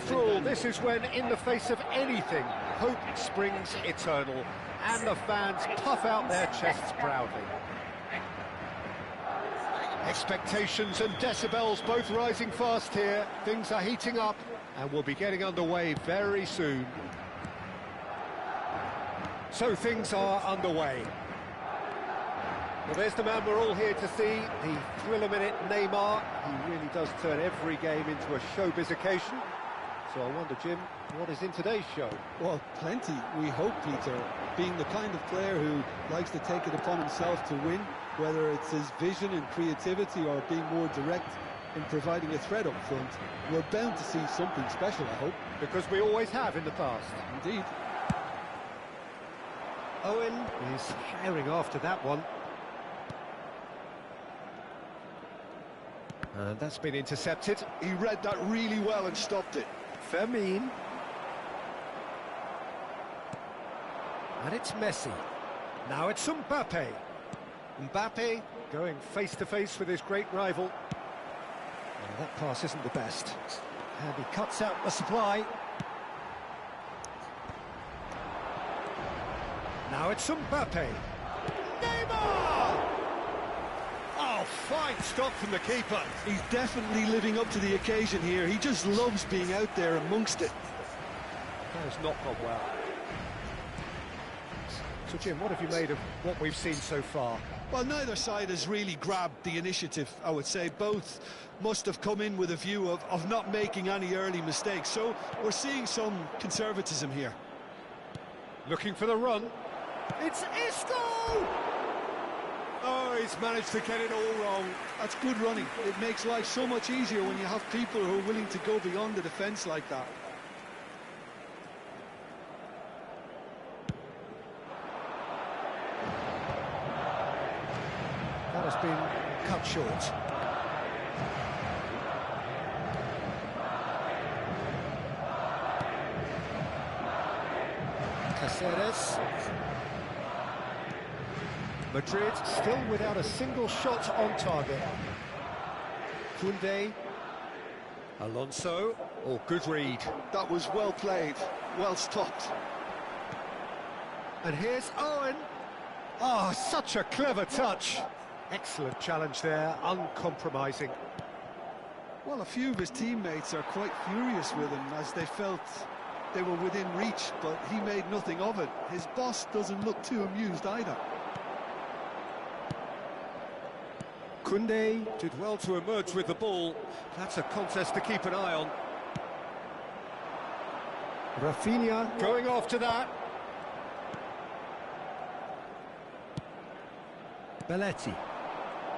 After all, this is when, in the face of anything, hope springs eternal, and the fans puff out their chests proudly. Expectations and decibels both rising fast here. Things are heating up, and we'll be getting underway very soon. So things are underway. Well, there's the man we're all here to see, the thriller-minute Neymar. He really does turn every game into a showbiz occasion. So I wonder, Jim, what is in today's show? Well, plenty, we hope, Peter. Being the kind of player who likes to take it upon himself to win, whether it's his vision and creativity or being more direct in providing a threat up front, we're bound to see something special, I hope. Because we always have in the past. Indeed. Owen is firing after that one. And that's been intercepted. He read that really well and stopped it. Fermin. And it's Messi. Now it's Mbappe. Mbappe going face-to-face with his great rival. Well, that pass isn't the best. And he cuts out the supply. Now it's Mbappe. Neymar! Oh, fine stop from the keeper. He's definitely living up to the occasion here. He just loves being out there amongst it. That has not gone well. So, Jim, what have you made of what we've seen so far? Well, neither side has really grabbed the initiative, I would say. Both must have come in with a view of not making any early mistakes. So we're seeing some conservatism here. Looking for the run. It's Isco! Oh, he's managed to get it all wrong. That's good running. It makes life so much easier when you have people who are willing to go beyond the defence like that. That has been cut short. Caceres. Madrid still without a single shot on target. Koundé. Alonso. Oh, good read. That was well played, well stopped. And here's Owen. Oh, such a clever touch. Excellent challenge there, uncompromising. Well, a few of his teammates are quite furious with him as they felt they were within reach, but he made nothing of it. His boss doesn't look too amused either. Koundé did well to emerge with the ball. That's a contest to keep an eye on. Rafinha going after that. Belletti.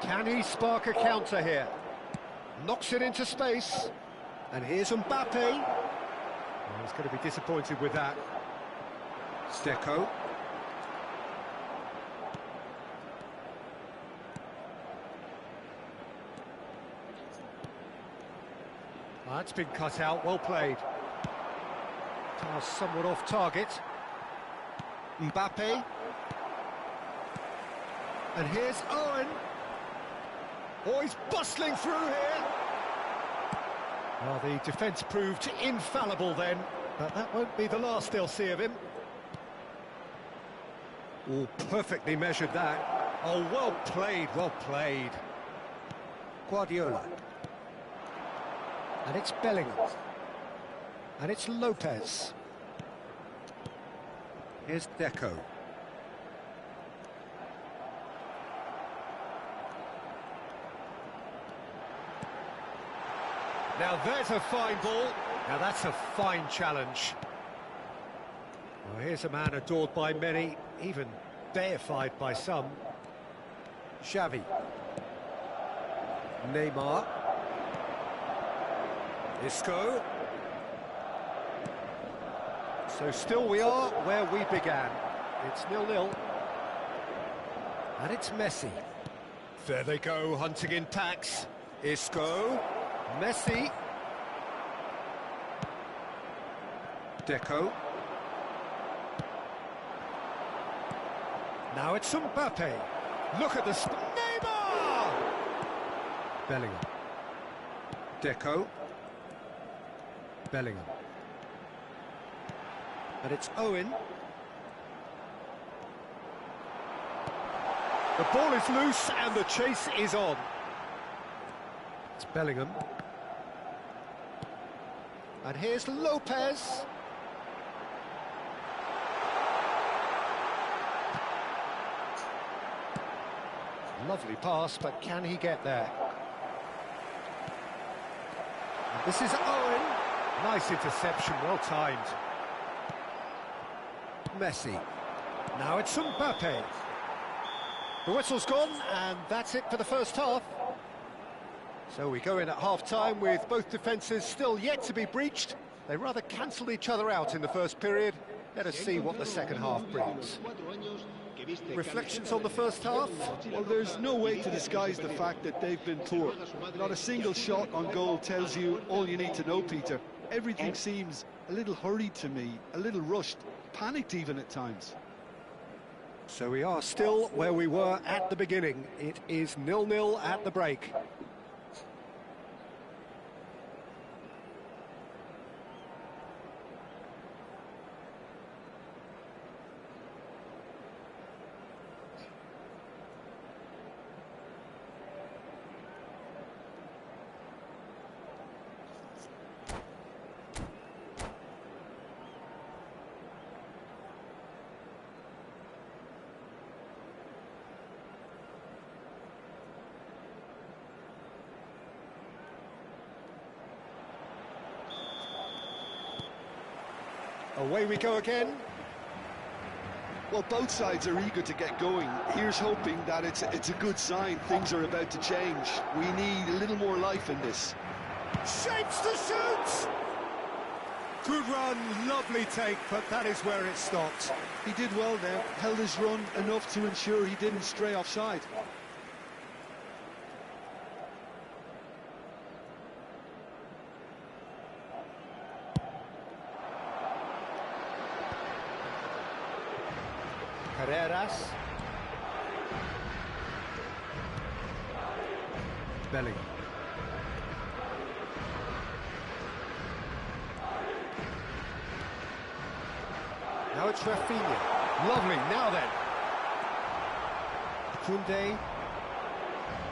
Can he spark a counter here? Knocks it into space. And here's Mbappe. Oh, he's going to be disappointed with that. Deco. That's been cut out, well played. Pass somewhat off target. Mbappe. And here's Owen. Oh, he's bustling through here. Well, the defence proved infallible then, but that won't be the last they'll see of him. Oh, perfectly measured that. Oh, well played, well played. Guardiola. And it's Bellingham. And it's Lopez. Here's Deco. Now there's a fine ball. Now that's a fine challenge. Well, here's a man adored by many, even deified by some. Xavi. Neymar. Isco. So still we are where we began. It's 0-0. And it's Messi. There they go, hunting in packs. Isco. Messi. Deco. Now it's Mbappe. Look at the... Neymar! Bellingham. Deco. Bellingham. And it's Owen. The ball is loose and the chase is on. It's Bellingham. And here's Lopez. Lovely pass, but can he get there? And this is Owen. Nice interception, well timed. Messi. Now it's Mbappe. The whistle's gone, and that's it for the first half. So we go in at half-time with both defences still yet to be breached. They rather cancelled each other out in the first period. Let us see what the second half brings. Reflections on the first half? Well, there's no way to disguise the fact that they've been poor. Not a single shot on goal tells you all you need to know, Peter. Everything seems a little hurried to me, a little rushed, panicked even at times. So we are still where we were at the beginning. It is 0-0 at the break. Away we go again. Well, both sides are eager to get going. Here's hoping that it's a good sign. Things are about to change. We need a little more life in this. Shapes to shoot! Good run, lovely take, but that is where it stopped. He did well there, held his run enough to ensure he didn't stray offside. Carreras. Bellingham. Now it's Rafinha. Lovely, now then. Koundé.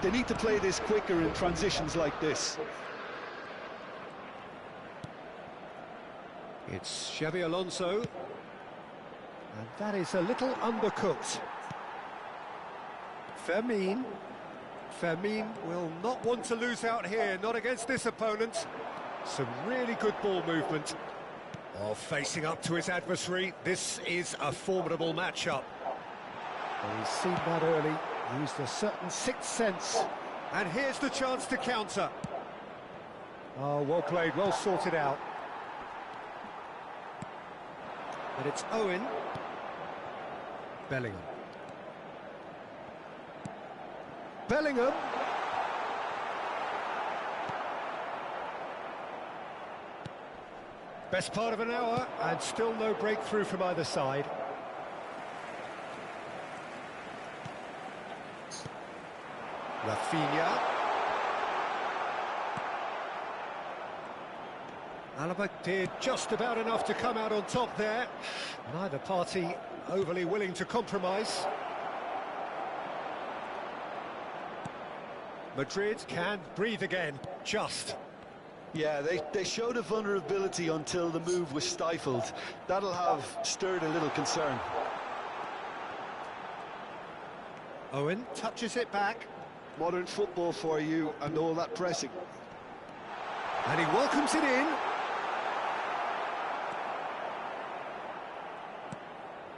They need to play this quicker in transitions like this. It's Xabi Alonso. And that is a little undercooked. Fermin will not want to lose out here, not against this opponent. Some really good ball movement. Oh, facing up to his adversary, this is a formidable matchup. Well, he's seen that early, used a certain sixth sense. And here's the chance to counter. Oh, well played, well sorted out. And it's Owen. Bellingham. Bellingham. Best part of an hour, and still no breakthrough from either side. Rafinha. Alaba did just about enough to come out on top there. Neither party overly willing to compromise. Madrid can breathe again, just. Yeah, they showed a vulnerability until the move was stifled. That'll have stirred a little concern. Owen touches it back. Modern football for you and all that pressing. And he welcomes it in.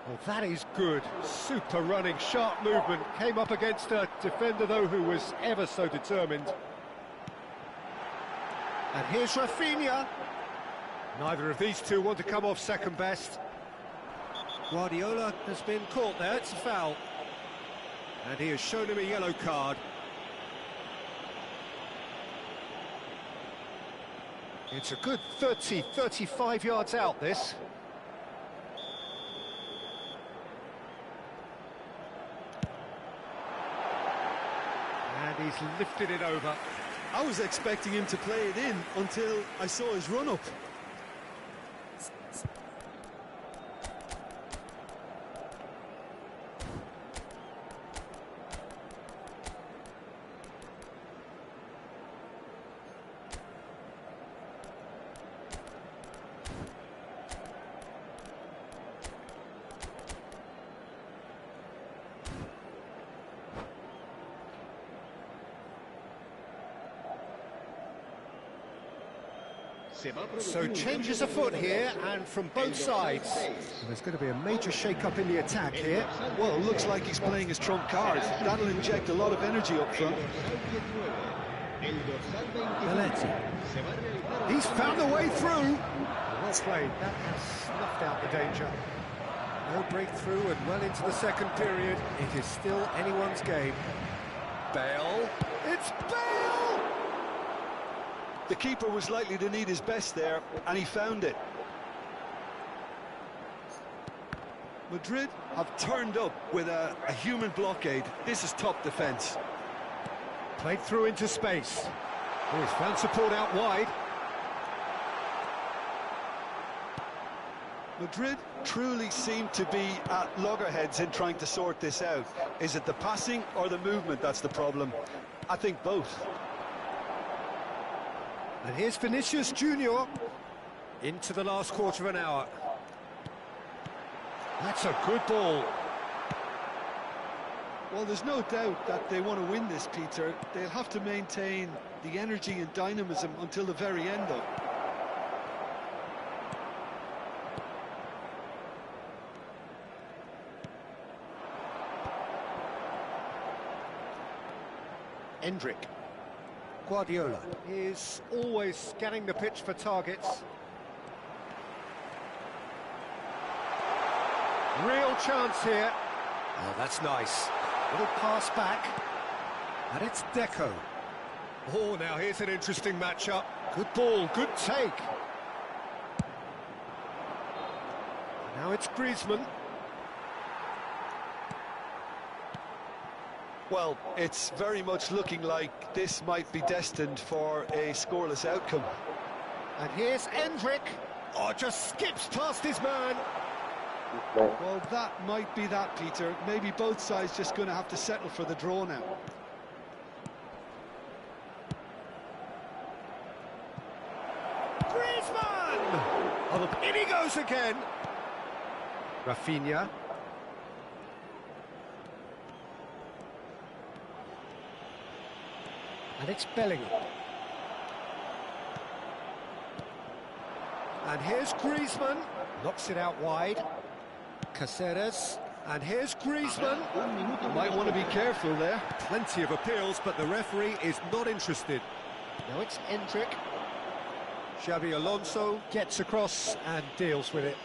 Well, that is good. Super running, sharp movement. Came up against a defender, though, who was ever so determined. And here's Rafinha. Neither of these two want to come off second best. Guardiola has been caught there. It's a foul. And he has shown him a yellow card. It's a good 30, 35 yards out, this. And he's lifted it over. I was expecting him to play it in until I saw his run-up. So changes afoot here, and from both sides. There's going to be a major shake-up in the attack here. Well, looks like he's playing his trump card. That'll inject a lot of energy up front. Belletti. He's found a way through. Well played. That has snuffed out the danger. No breakthrough and well into the second period. It is still anyone's game. Bale. It's Bale! The keeper was likely to need his best there, and he found it. Madrid have turned up with a human blockade. This is top defence. Played through into space. Oh, he's found support out wide. Madrid truly seem to be at loggerheads in trying to sort this out. Is it the passing or the movement that's the problem? I think both. And here's Vinicius Junior into the last quarter of an hour. That's a good ball. Well, there's no doubt that they want to win this, Peter. They'll have to maintain the energy and dynamism until the very end, though. Endrick. Guardiola is always scanning the pitch for targets. Real chance here. Oh, that's nice. Little pass back. And it's Deco. Oh, now here's an interesting matchup. Good ball, good take. Now it's Griezmann. Well, it's very much looking like this might be destined for a scoreless outcome. And here's Endrick. Oh, just skips past his man. Well, that might be that, Peter. Maybe both sides just going to have to settle for the draw now. Griezmann! Oh, in he goes again. Rafinha. And it's Bellingham. And here's Griezmann. Knocks it out wide. Caceres. And here's Griezmann. Might want to be careful there. Plenty of appeals, but the referee is not interested. Now it's Endrick. Xabi Alonso gets across and deals with it.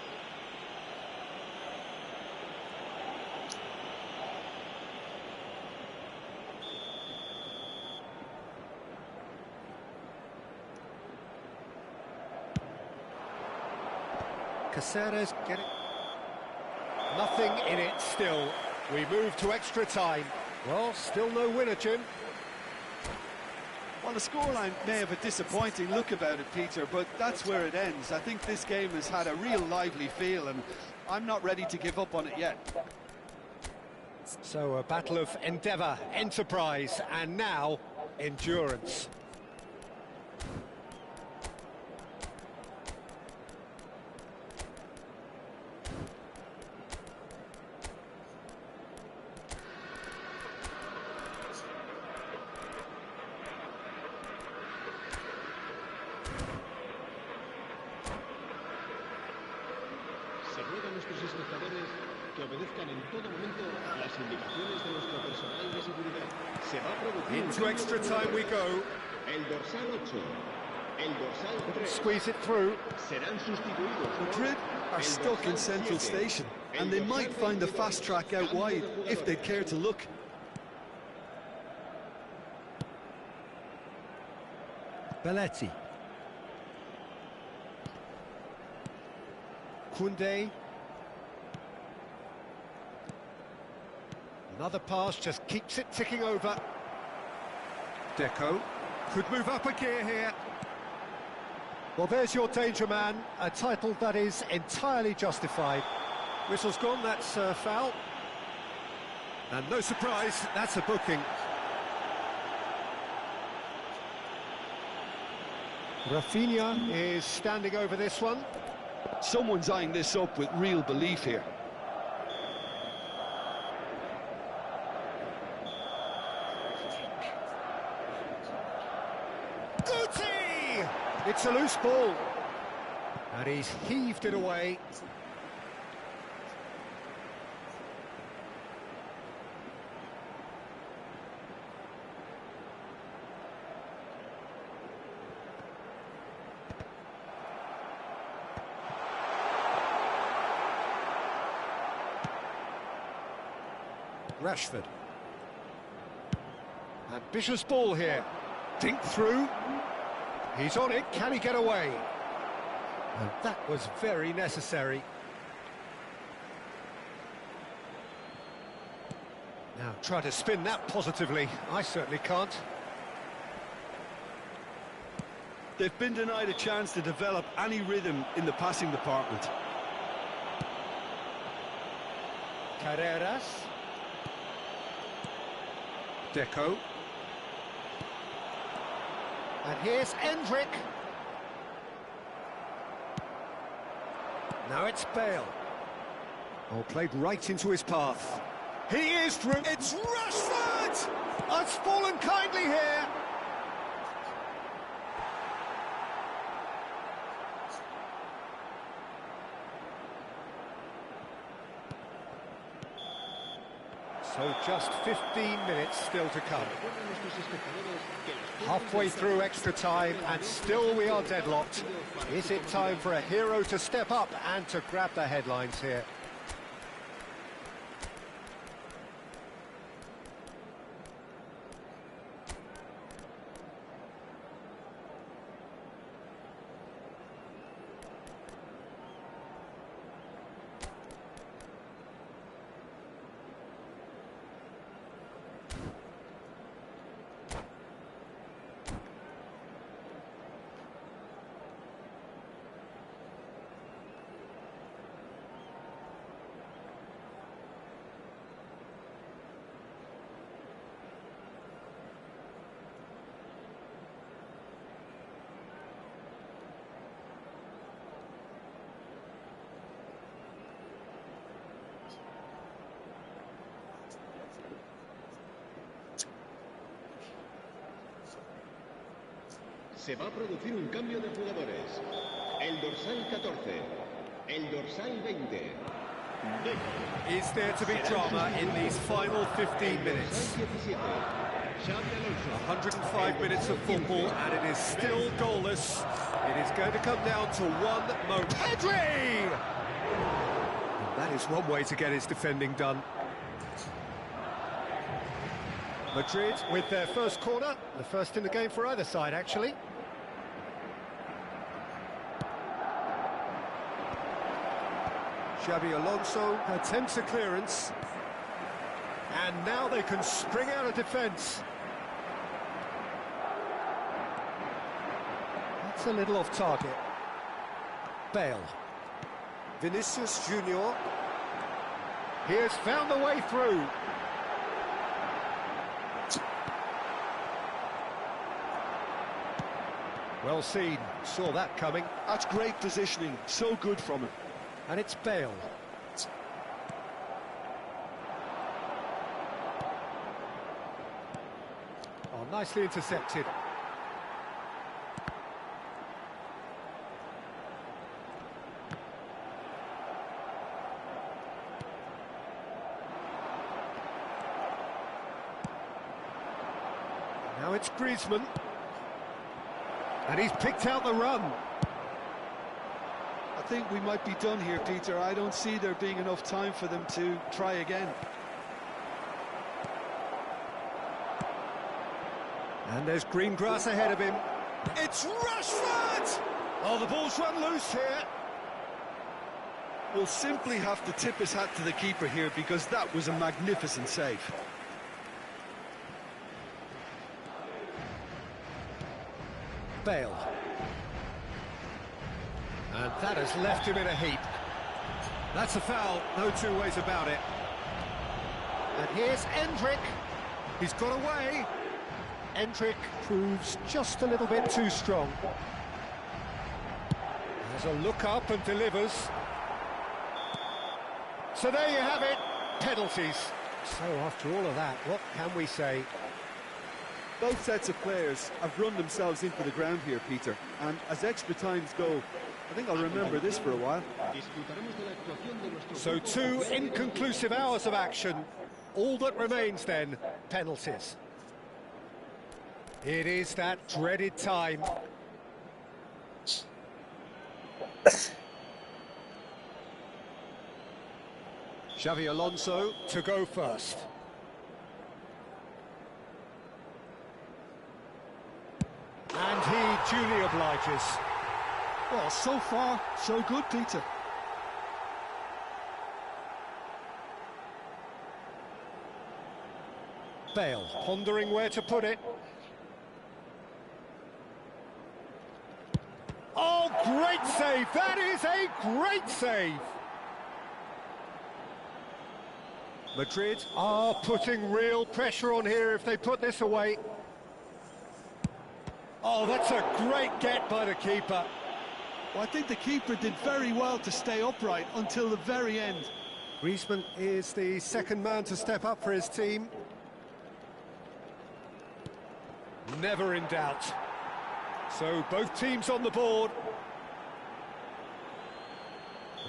Caceres getting... Nothing in it still. We move to extra time. Well, still no winner, Jim. Well, the scoreline may have a disappointing look about it, Peter, but that's where it ends. I think this game has had a real lively feel, and I'm not ready to give up on it yet. So a battle of endeavour, enterprise, and now endurance. Nuestros espectadores que obedezcan en todo momento las indicaciones de nuestro personal de seguridad. Se va a producir into extra time we go. El dorsal 8, el dorsal 3. Squeeze it through. Serán sustituidos. Madrid are stuck in Central Station, and they might find the fast track out wide if they'd care to look. Belletti. Koundé. Another pass just keeps it ticking over. Deco could move up a gear here. Well, there's your danger man, a title that is entirely justified. Whistle's gone, that's a foul. And no surprise, that's a booking. Rafinha is standing over this one. Someone's eyeing this up with real belief here. Guti! It's It's a loose ball. And he's heaved it away. Rashford. Ambitious ball here. Dink through. He's on it. Can he get away? And that was very necessary. Now try to spin that positively. I certainly can't. They've been denied a chance to develop any rhythm in the passing department. Carreras. Deco. And here's Endrick. Now it's Bale. Oh, played right into his path. He is through. It's Rashford! It's fallen kindly here. So just 15 minutes still to come. Halfway through extra time and still we are deadlocked. Is it time for a hero to step up and to grab the headlines here? Se va a producir un cambio de jugadores. El dorsal 14, el dorsal 20. Is there to be drama in these final 15 minutes? 105 minutes of football and it is still goalless. It is going to come down to one moment. Pedri! That is one way to get his defending done. Madrid with their first corner, the first in the game for either side, actually. Xabi Alonso attempts a clearance. And now they can spring out of defence. That's a little off target. Bale. Vinicius Junior. He has found the way through. Well seen, saw that coming. That's great positioning, so good from him. And it's Bale. Oh, nicely intercepted. Now it's Griezmann. And he's picked out the run. I think we might be done here, Peter. I don't see there being enough time for them to try again. And there's green grass ahead of him. It's Rashford! Oh, the ball's run loose here. We'll simply have to tip his hat to the keeper here because that was a magnificent save. Bale. And that has left him in a heap. That's a foul, no two ways about it. And here's Endrick. He's got away. Endrick proves just a little bit too strong. There's a look up and delivers. So there you have it, penalties. So after all of that, what can we say? Both sets of players have run themselves into the ground here, Peter. And as extra times go, I think I'll remember this for a while. So 2 inconclusive hours of action. All that remains then, penalties. It is that dreaded time. Xavi Alonso to go first. And he duly obliges. Well, so far, so good, Peter. Bale pondering where to put it. Oh, great save! That is a great save! Madrid are putting real pressure on here if they put this away. Oh, that's a great get by the keeper. Well, I think the keeper did very well to stay upright until the very end. Griezmann is the second man to step up for his team. Never in doubt. So both teams on the board.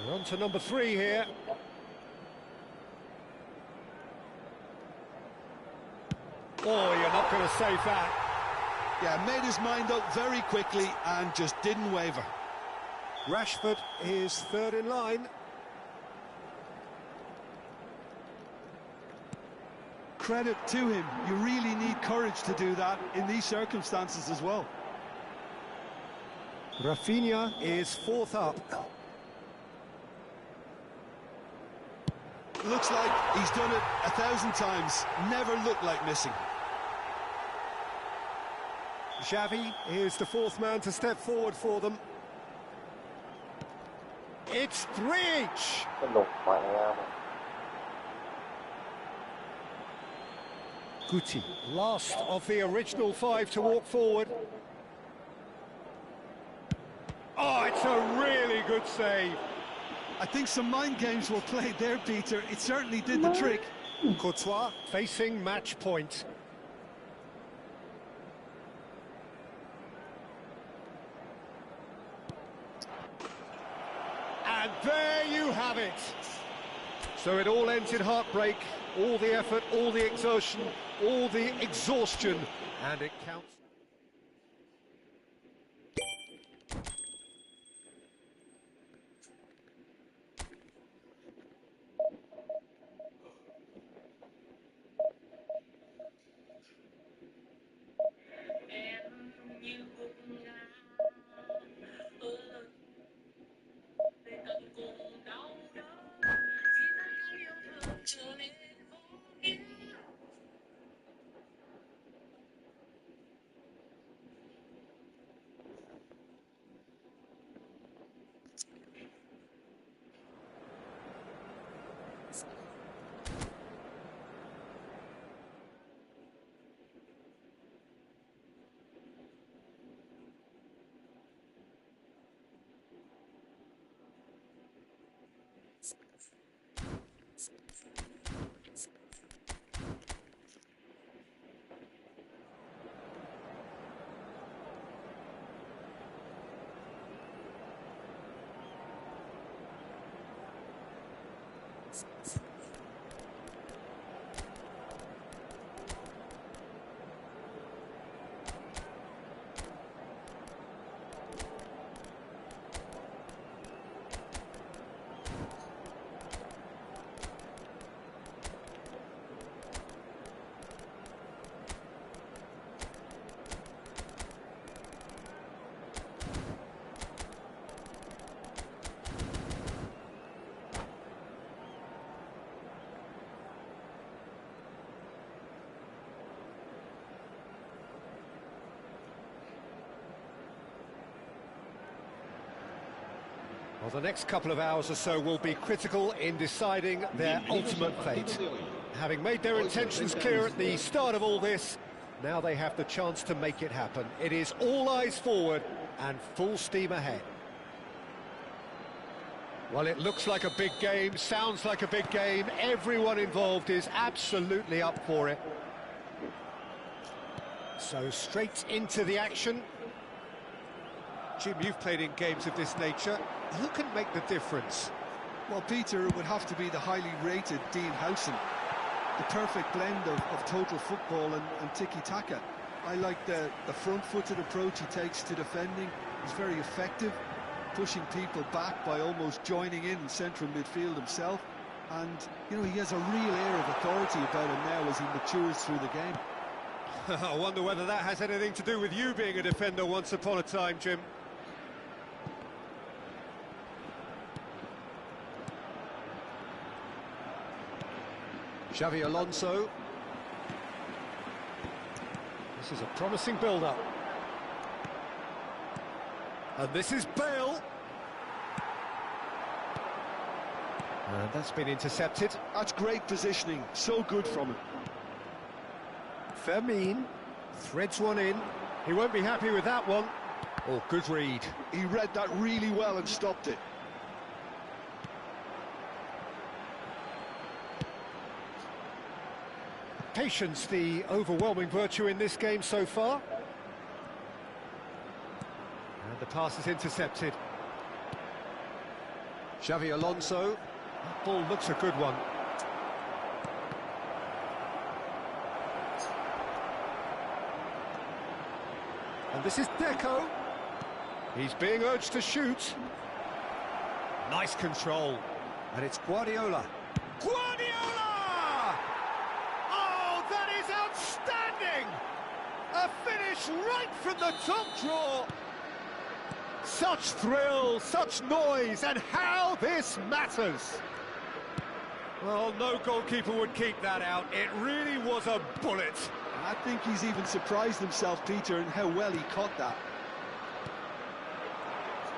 We're on to number 3 here. Oh, you're not going to save that. Yeah, made his mind up very quickly and just didn't waver. Rashford is third in line. Credit to him. You really need courage to do that in these circumstances as well. Rafinha is fourth up. Looks like he's done it 1,000 times. Never looked like missing. Xavi is the fourth man to step forward for them. It's 3 each. Guti, last of the original 5 to walk forward. Oh, it's a really good save. I think some mind games were played there, Peter. It certainly did the trick. Courtois facing match point. And there you have it. So it all ends in heartbreak. All the effort, all the exertion, all the exhaustion, and it counts. Well, the next couple of hours or so will be critical in deciding their ultimate fate. Having made their intentions clear at the start of all this, now they have the chance to make it happen. It is all eyes forward and full steam ahead. Well, it looks like a big game, sounds like a big game. Everyone involved is absolutely up for it. So straight into the action. Jim, you've played in games of this nature. Who can make the difference? Well, Peter, it would have to be the highly rated Dean Howson. The perfect blend of total football and tiki-taka. I like the front-footed approach he takes to defending. He's very effective, pushing people back by almost joining in central midfield himself. And, you know, he has a real air of authority about him now as he matures through the game. I wonder whether that has anything to do with you being a defender once upon a time, Jim. Xavi Alonso. This is a promising build-up. And this is Bale. And that's been intercepted. That's great positioning, so good from him. Fermin threads one in. He won't be happy with that one. Oh, good read. He read that really well and stopped it. Patience, the overwhelming virtue in this game so far. And the pass is intercepted. Xavi Alonso. That ball looks a good one. And this is Deco. He's being urged to shoot. Nice control. And it's Guardiola. Guardiola! Oh, that is outstanding! A finish right from the top draw. Such thrill, such noise, and how this matters. Well, no goalkeeper would keep that out. It really was a bullet. I think he's even surprised himself, Peter, in how well he caught that.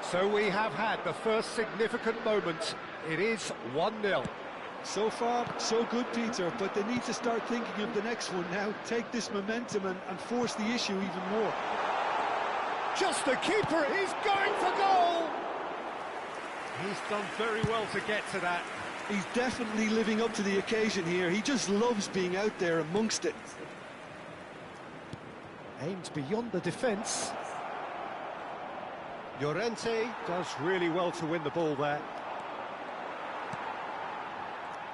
So we have had the first significant moment. It is 1-0. So far, so good, Peter, but they need to start thinking of the next one now. Take this momentum and force the issue even more. Just the keeper, he's going for goal! He's done very well to get to that. He's definitely living up to the occasion here. He just loves being out there amongst it. Aimed beyond the defence. Llorente does really well to win the ball there.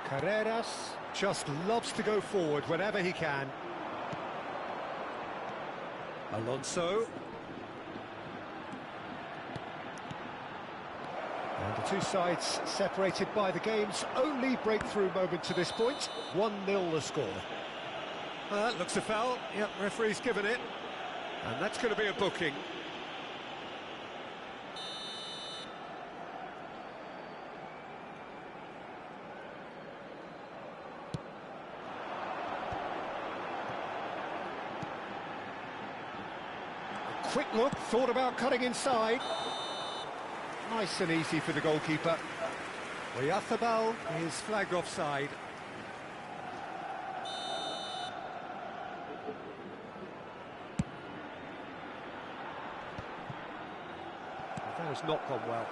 Carreras just loves to go forward whenever he can. Alonso. And the two sides separated by the game's only breakthrough moment to this point. 1-0 the score. That looks a foul. Yep, referee's given it. And that's going to be a booking. A quick look, thought about cutting inside. Nice and easy for the goalkeeper. Oyarzábal is flagged offside. That has not gone well.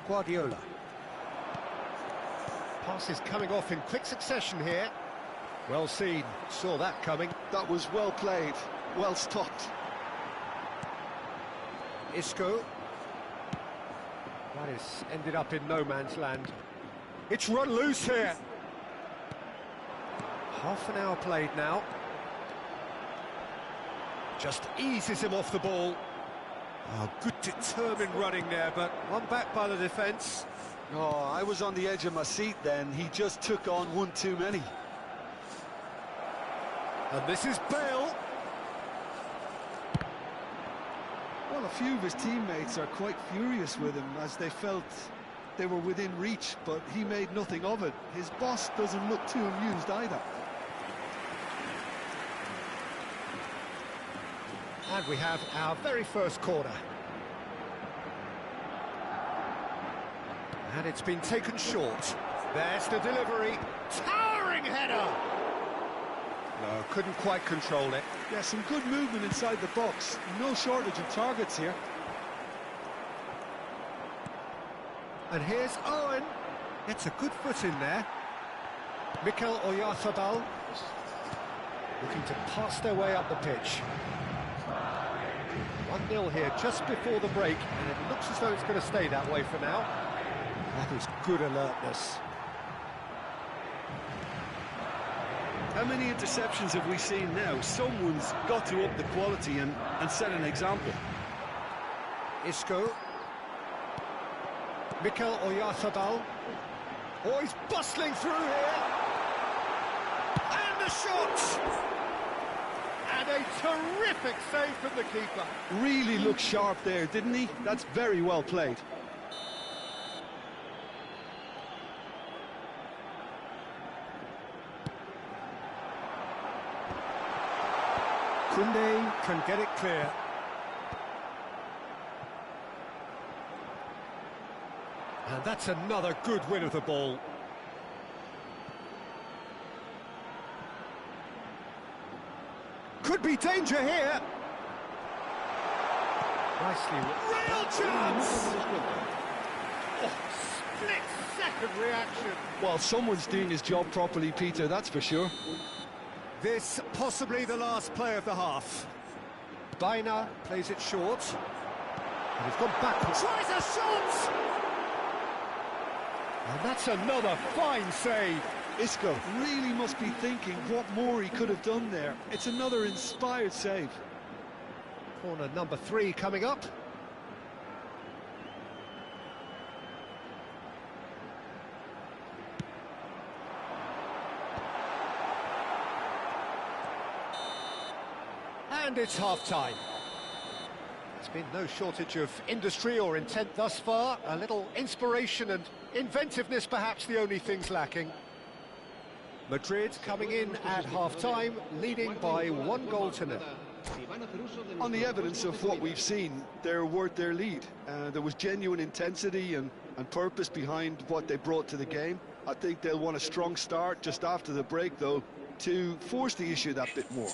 Guardiola. Pass is coming off in quick succession here. Well seen, saw that coming. That was well played, well stopped. Isco. That is ended up in no man's land. It's run loose here. Half an hour played now. Just eases him off the ball. Oh, good determined running there, but one back by the defence. Oh, I was on the edge of my seat then. He just took on one too many. And this is Bale. Well, a few of his teammates are quite furious with him as they felt they were within reach, but he made nothing of it. His boss doesn't look too amused either. And we have our very first corner. And it's been taken short. There's the delivery. Towering header! No, couldn't quite control it. Yeah, some good movement inside the box. No shortage of targets here. And here's Owen. Gets a good foot in there. Mikel Oyarzabal looking to pass their way up the pitch. 1-0 here just before the break, and it looks as though it's going to stay that way for now. That is good alertness. How many interceptions have we seen now? Someone's got to up the quality and set an example. Isco. Mikel Oyarzabal. Oh, he's bustling through here. And the shot! And a terrific save from the keeper. Really looked sharp there, didn't he? That's very well played. Koundé can get it clear. And that's another good win of the ball. Could be danger here. Nicely. Real chance! Oh, split-second reaction. Well, someone's doing his job properly, Peter, that's for sure. This possibly the last play of the half. Baina plays it short. And he's gone backwards. Tries a shot! And that's another fine save. Isco really must be thinking what more he could have done there. It's another inspired save. Corner number 3 coming up. And it's half-time. There's been no shortage of industry or intent thus far. A little inspiration and inventiveness, perhaps the only things lacking. Madrid coming in at half-time, leading by 1-0. On the evidence of what we've seen, they're worth their lead. There was genuine intensity and purpose behind what they brought to the game. I think they'll want a strong start just after the break, though, to force the issue that bit more.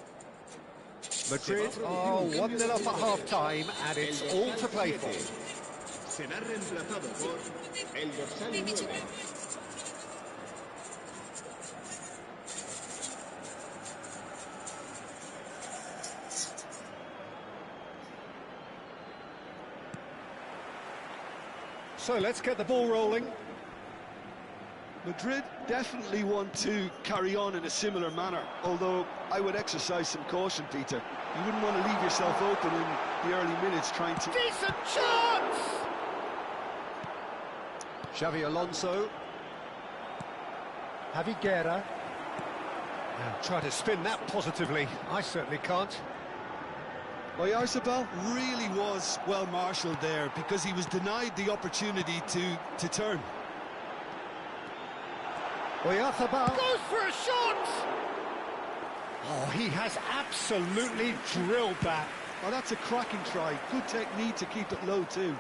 Madrid are 1-0 up at half-time, and it's all to play for. Será reemplazado por el dorsal 9. So let's get the ball rolling. Madrid definitely want to carry on in a similar manner, although I would exercise some caution, Peter. You wouldn't want to leave yourself open in the early minutes trying to... Decent chance! Xavi Alonso. Javi Guerra. And try to spin that positively. I certainly can't. Oyarzabal really was well marshalled there because he was denied the opportunity to turn. Oyarzabal goes for a shot! Oh, he has absolutely drilled that. Oh, that's a cracking try. Good technique to keep it low, too.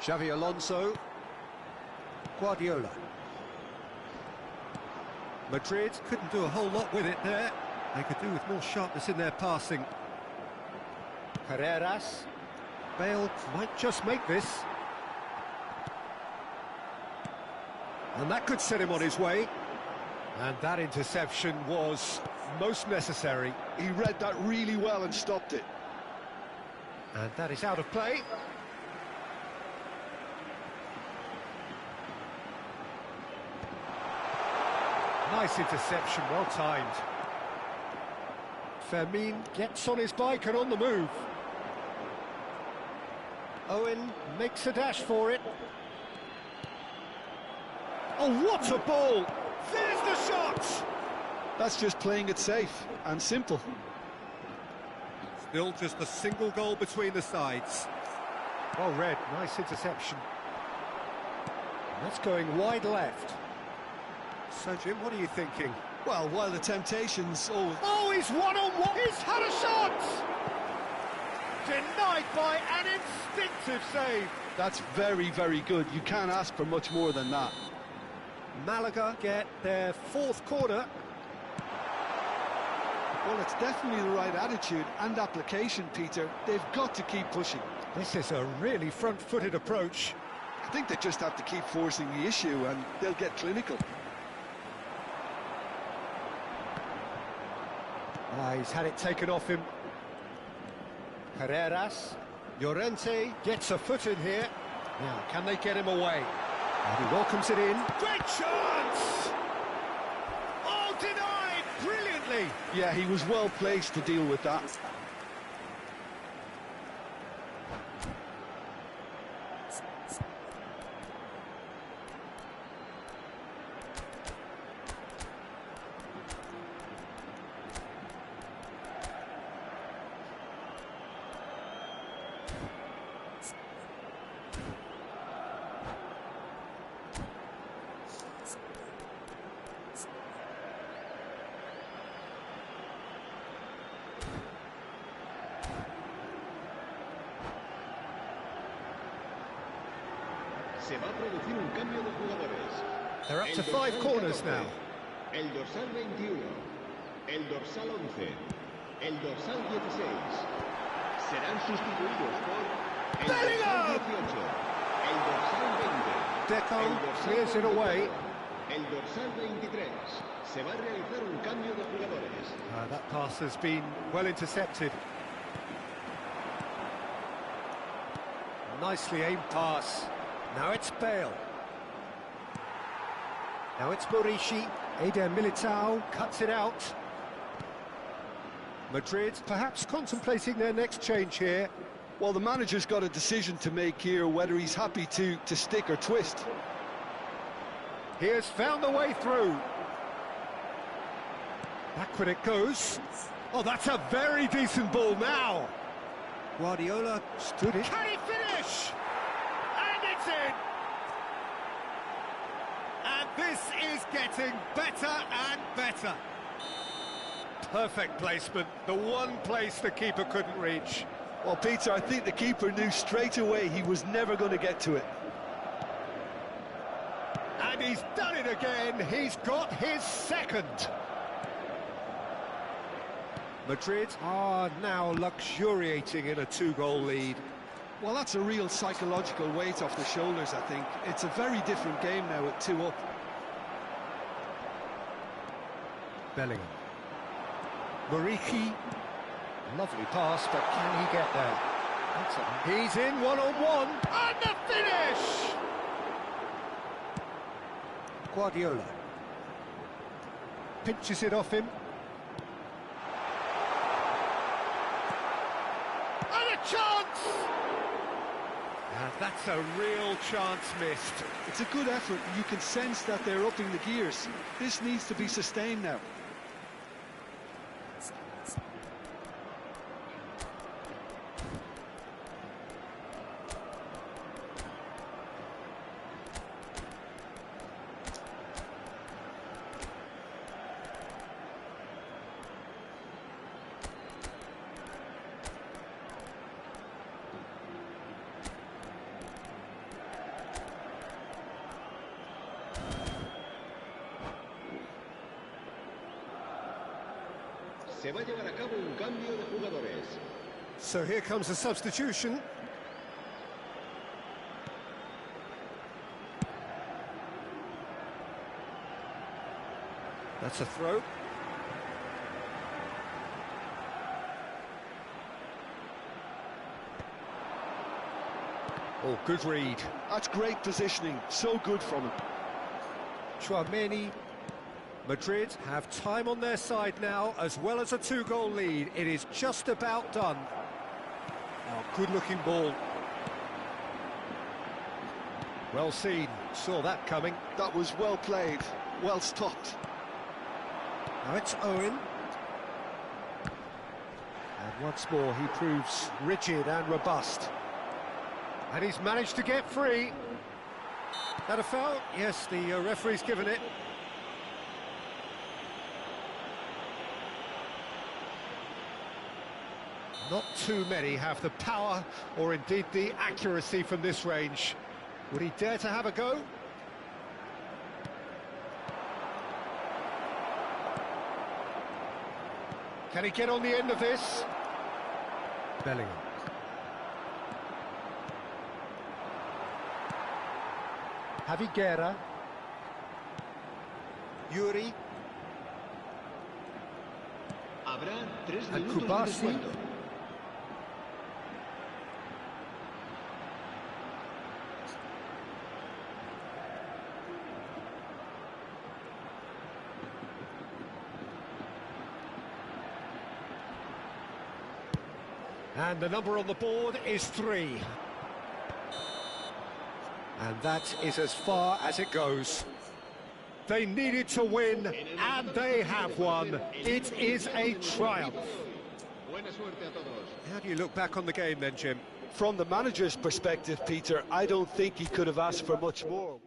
Xavi Alonso. Guardiola. Madrid couldn't do a whole lot with it there. They could do with more sharpness in their passing. Carreras. Bale might just make this. And that could set him on his way. And that interception was most necessary. He read that really well and stopped it. And that is out of play. Nice interception, well timed. Fermin gets on his bike and on the move. Owen makes a dash for it. Oh, what a ball! There's the shot! That's just playing it safe and simple. Still just a single goal between the sides. Well read, nice interception. That's going wide left. So, Jim, what are you thinking? Well, while the temptations... Oh, he's one-on-one! He's had a shot! Denied by an instinctive save. That's very, very good. You can't ask for much more than that. Malaga get their 4th corner. Well, it's definitely the right attitude and application, Peter. They've got to keep pushing. This is a really front-footed approach. I think they just have to keep forcing the issue and they'll get clinical. He's had it taken off him. Carreras. Llorente gets a foot in here. Now, can they get him away? And he welcomes it in. Great chance! Oh, denied brilliantly! Yeah, he was well placed to deal with that. Se va a producir un cambio de jugadores. They're up to El 5 dorsal corners 14, now. El dorsal 21, el dorsal 11, el dorsal 16. Serán sustituidos por el dorsal 18, el dorsal 20. Deco el dorsal clears it away. 24, el dorsal 23. Se va a realizar un cambio de jugadores. That pass has been well intercepted. Nicely aimed pass. Now it's Bale. Now it's Morishi. Eder Militao cuts it out. Madrid perhaps contemplating their next change here. Well, the manager's got a decision to make here, whether he's happy to stick or twist. He has found the way through. Backward it goes. Oh, that's a very decent ball now. Guardiola stood it. Can he finish? And it's in. And this is getting better and better. Perfect placement. The one place the keeper couldn't reach. Well, Peter, I think the keeper knew straight away he was never going to get to it. And he's done it again. He's got his second. Madrid are now luxuriating in a 2-goal lead. Well, that's a real psychological weight off the shoulders, I think. It's a very different game now at 2 up. Bellingham. Muriqi. Lovely pass, but can he get there? He's in one-on-one. And the finish! Guardiola. Pinches it off him. And a chance! And that's a real chance missed. It's a good effort. You can sense that they're upping the gears. This needs to be sustained now. Se va a llevar a cabo un cambio de jugadores. So here comes a substitution. That's a throw. Oh, good read. That's great positioning. So good from him. Chouameni. Madrid have time on their side now, as well as a 2-goal lead. It is just about done. Oh, good-looking ball. Well seen. Saw that coming. That was well played. Well stopped. Now it's Owen. And once more he proves rigid and robust. And he's managed to get free. That a foul? Yes, the referee's given it. Not too many have the power or indeed the accuracy from this range. Would he dare to have a go? Can he get on the end of this? Bellingham. Javi Guerra. Yuri. Habrá 3 And minutos de Kubasi. descuento. And the number on the board is 3. And that is as far as it goes. They needed to win, and they have won. It is a triumph. Buena suerte a todos. How do you look back on the game then, Jim? From the manager's perspective, Peter, I don't think he could have asked for much more.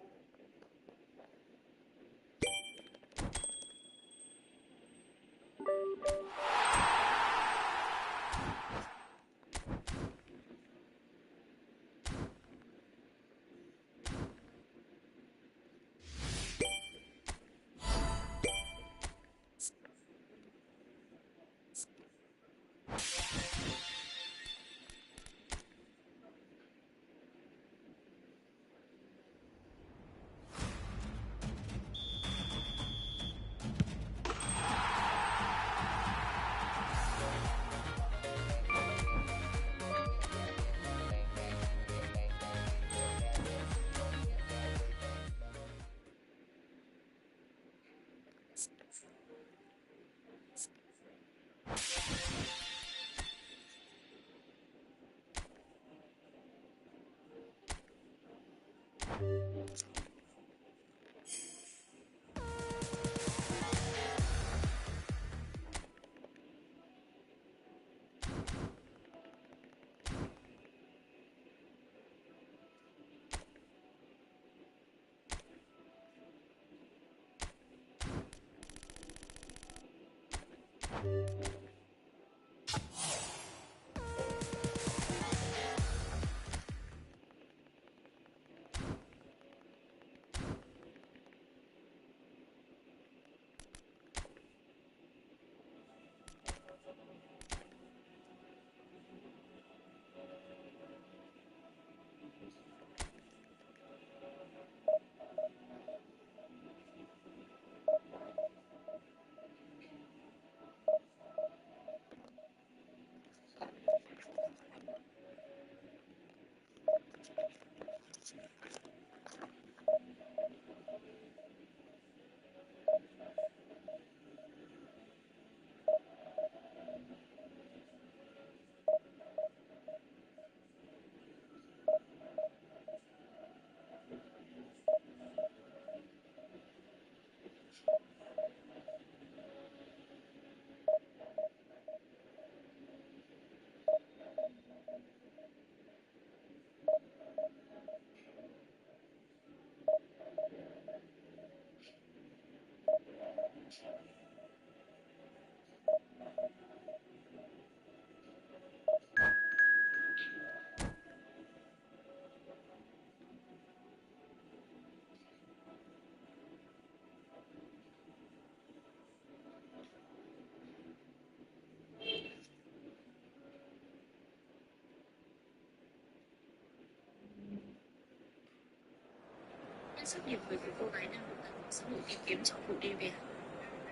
Rất nhiều người của cô gái đang được các mạng xã hội tìm kiếm trong vụ đê bè.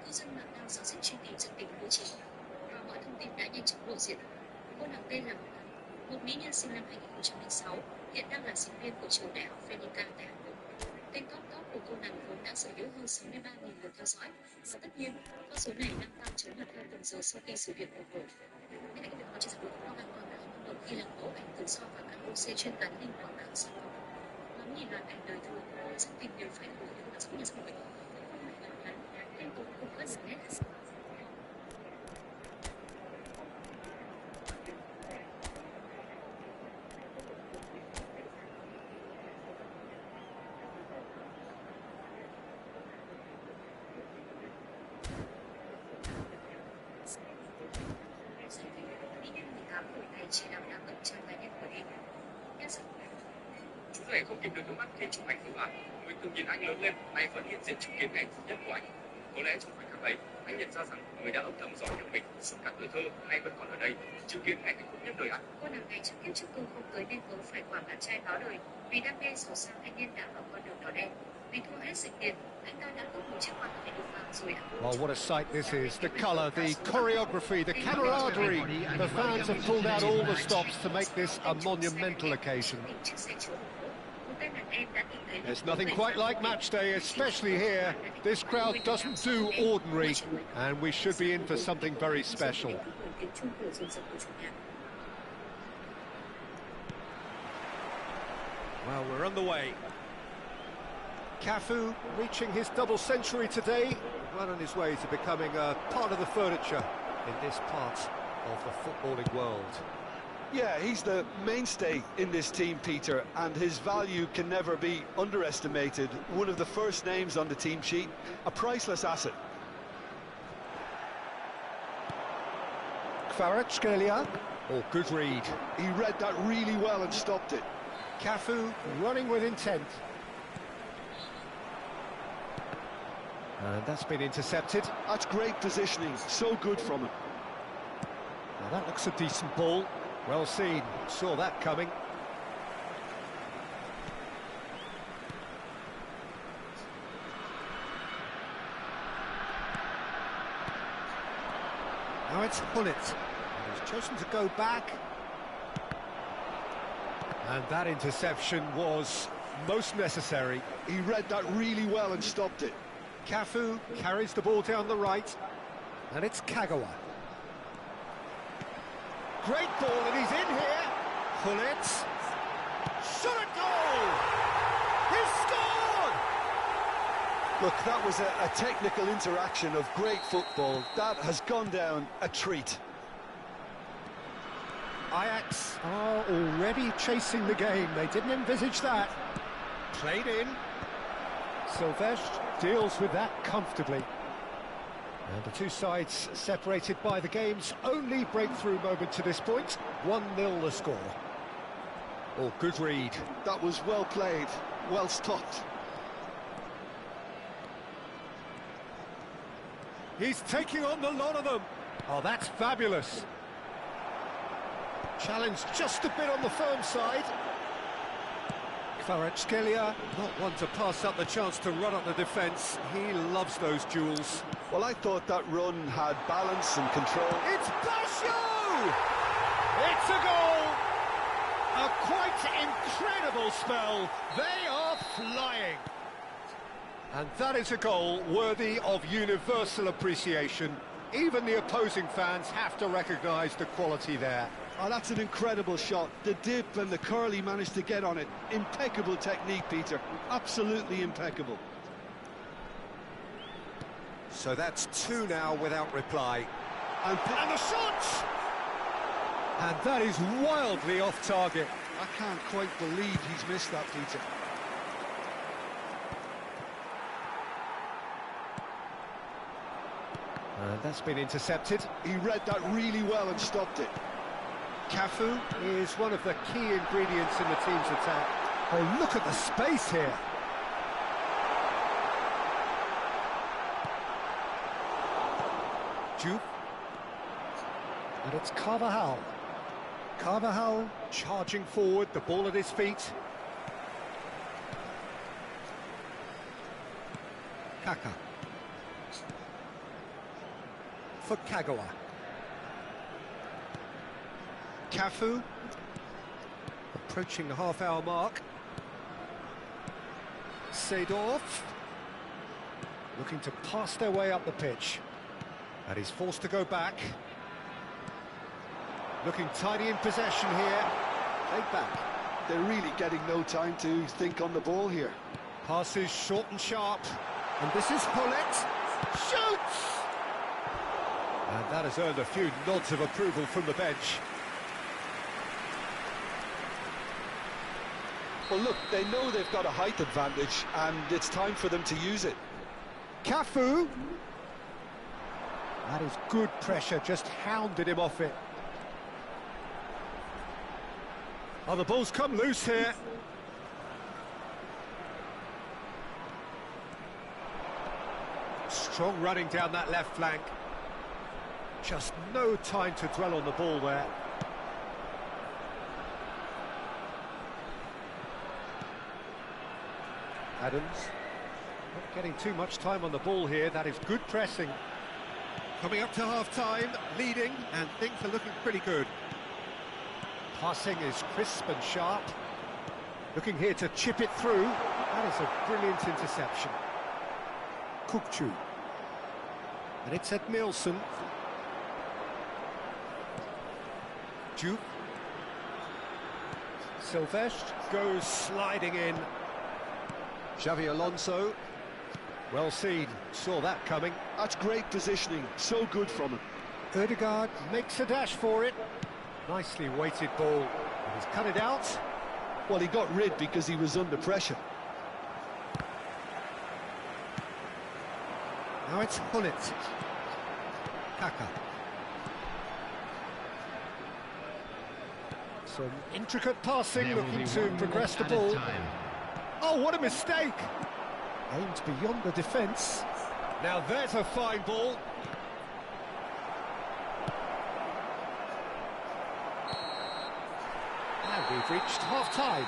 Cư dân mạng đang giao dịch truy tìm sự tình của chị và mọi thông tin đã nhanh chóng lộ diện. Cô nàng tên là một mỹ nhân sinh năm 2006, hiện đang là sinh viên của trường đại học Phenica tại Hà Nội. Kênh top của cô nàng vốn đã sở hữu hơn 63.000 lượt theo dõi và tất nhiên con số này đang tăng chóng mặt theo từng giờ sau khi sự việc bộc lộ. Bên cạnh việc họ chia sẻ của cô nàng còn là hành động khi làm mẫu ảnh tự so và các OC chuyên gắn lên quảng cáo sản phẩm. Ngắm nhìn loạt ảnh đời thường, rất tìm đều phải của những mạng xã hội. Không phải ngắn ngắn, liên tục cùng các đường nét. Chỉ đang ẩn trong bài viết của em. Chú rể không kìm được nước mắt khi chụp ảnh với bạn. Người từng nhìn anh lớn lên, nay vẫn hiện diện chứng kiến ngày thứ nhất của anh. Có lẽ trong khoảnh khắc ấy, anh nhận ra rằng người đã âm thầm giỏi như mình, suốt cả tuổi thơ, nay vẫn còn ở đây, chứng kiến ngày hạnh phúc nhất đời anh. Cô nàng này ngày trực tiếp trước tôi không tới nên tớ phải quả bạn trai báo đời. Vì đam mê giàu sang thanh niên đã vào con đường đỏ đen. Vì thua hết dịch tiền, anh ta đã cướp một chiếc quan hệ được vàng rồi ạ. Well, what a sight this is. The colour, the choreography, the camaraderie. The fans have pulled out all the stops to make this a monumental occasion. There's nothing quite like match day, especially here. This crowd doesn't do ordinary, and we should be in for something very special. Well, we're on the way. Cafu reaching his double century today, well on his way to becoming a part of the furniture in this part of the footballing world. Yeah, he's the mainstay in this team, Peter, and his value can never be underestimated. One of the first names on the team sheet, a priceless asset. Kvaratskhelia. Oh, good read. He read that really well and stopped it. Cafu running with intent. And that's been intercepted. That's great positioning, so good from him. Now that looks a decent ball. Well seen, saw that coming. Now it's Hullet. He's chosen to go back. And that interception was most necessary. He read that really well and stopped it. Cafu carries the ball down the right. And it's Kagawa. Great ball, and he's in here. Hullet. Shot at goal! He's scored! Look, that was a technical interaction of great football. That has gone down a treat. Ajax are already chasing the game. They didn't envisage that. Played in. Silvestre deals with that comfortably. And the two sides separated by the game's only breakthrough moment to this point. 1-0 the score. Oh, good read. That was well played, well stopped. He's taking on the lot of them. Oh, that's fabulous. Challenge just a bit on the firm side. Kvaratskhelia, not one to pass up the chance to run up the defence. He loves those duels. Well, I thought that run had balance and control. It's Basho! It's a goal! A quite incredible spell. They are flying. And that is a goal worthy of universal appreciation. Even the opposing fans have to recognise the quality there. Oh, that's an incredible shot. The dip and the curl he managed to get on it. Impeccable technique, Peter. Absolutely impeccable. So that's two now without reply. And the shot! And that is wildly off target. I can't quite believe he's missed that, Peter. And that's been intercepted. He read that really well and stopped it. Cafu is one of the key ingredients in the team's attack. Oh, look at the space here. Juve. And it's Carvajal. Carvajal charging forward, the ball at his feet. Kaka. For Kagawa. Cafu approaching the half-hour mark. Seedorf looking to pass their way up the pitch, and he's forced to go back. Looking tidy in possession here. Take back. They're really getting no time to think on the ball here. Passes short and sharp, and this is Hullet. Shoots! And that has earned a few nods of approval from the bench. Well, look, they know they've got a height advantage, and it's time for them to use it. Cafu. That is good pressure, just hounded him off it. Oh, the ball's come loose here. Strong running down that left flank. Just no time to dwell on the ball there. Adams. Not getting too much time on the ball here. That is good pressing. Coming up to half-time, leading, and things are looking pretty good. Passing is crisp and sharp. Looking here to chip it through. That is a brilliant interception. Kukçu. And it's at Nielsen. Juke. Silvestre goes sliding in. Xavi Alonso. Well seen, saw that coming. That's great positioning, so good from him. Ødegaard makes a dash for it. Nicely weighted ball. He's cut it out. Well, he got rid because he was under pressure. Now it's Hullet. Kaka. Some intricate passing, looking to progress the ball. Oh, what a mistake! Aimed beyond the defence. Now there's a fine ball. And we've reached half-time.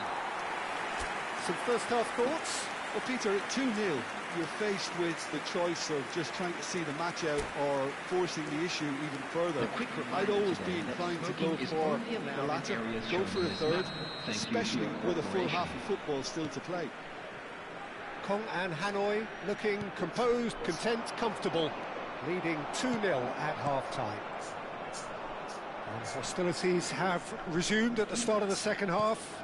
Some first-half thoughts? Well, Peter, at 2-0, you're faced with the choice of just trying to see the match out or forcing the issue even further. I'd always be inclined to go for the latter, go for a third, especially with a full half of football still to play. Kong and Hanoi looking composed, content, comfortable, leading 2-0 at half-time. And hostilities have resumed at the start of the second half.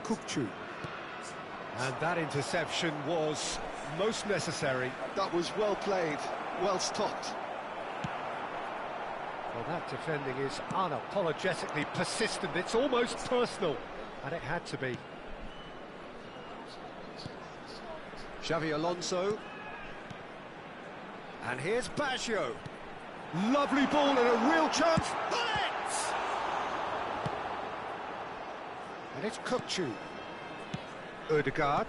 Kukçu. And that interception was most necessary. That was well played, well stopped. Well, that defending is unapologetically persistent. It's almost personal, and it had to be. Xavi Alonso. And here's Baggio. Lovely ball and a real chance. Bullet! And it's Kukçu. Ødegaard.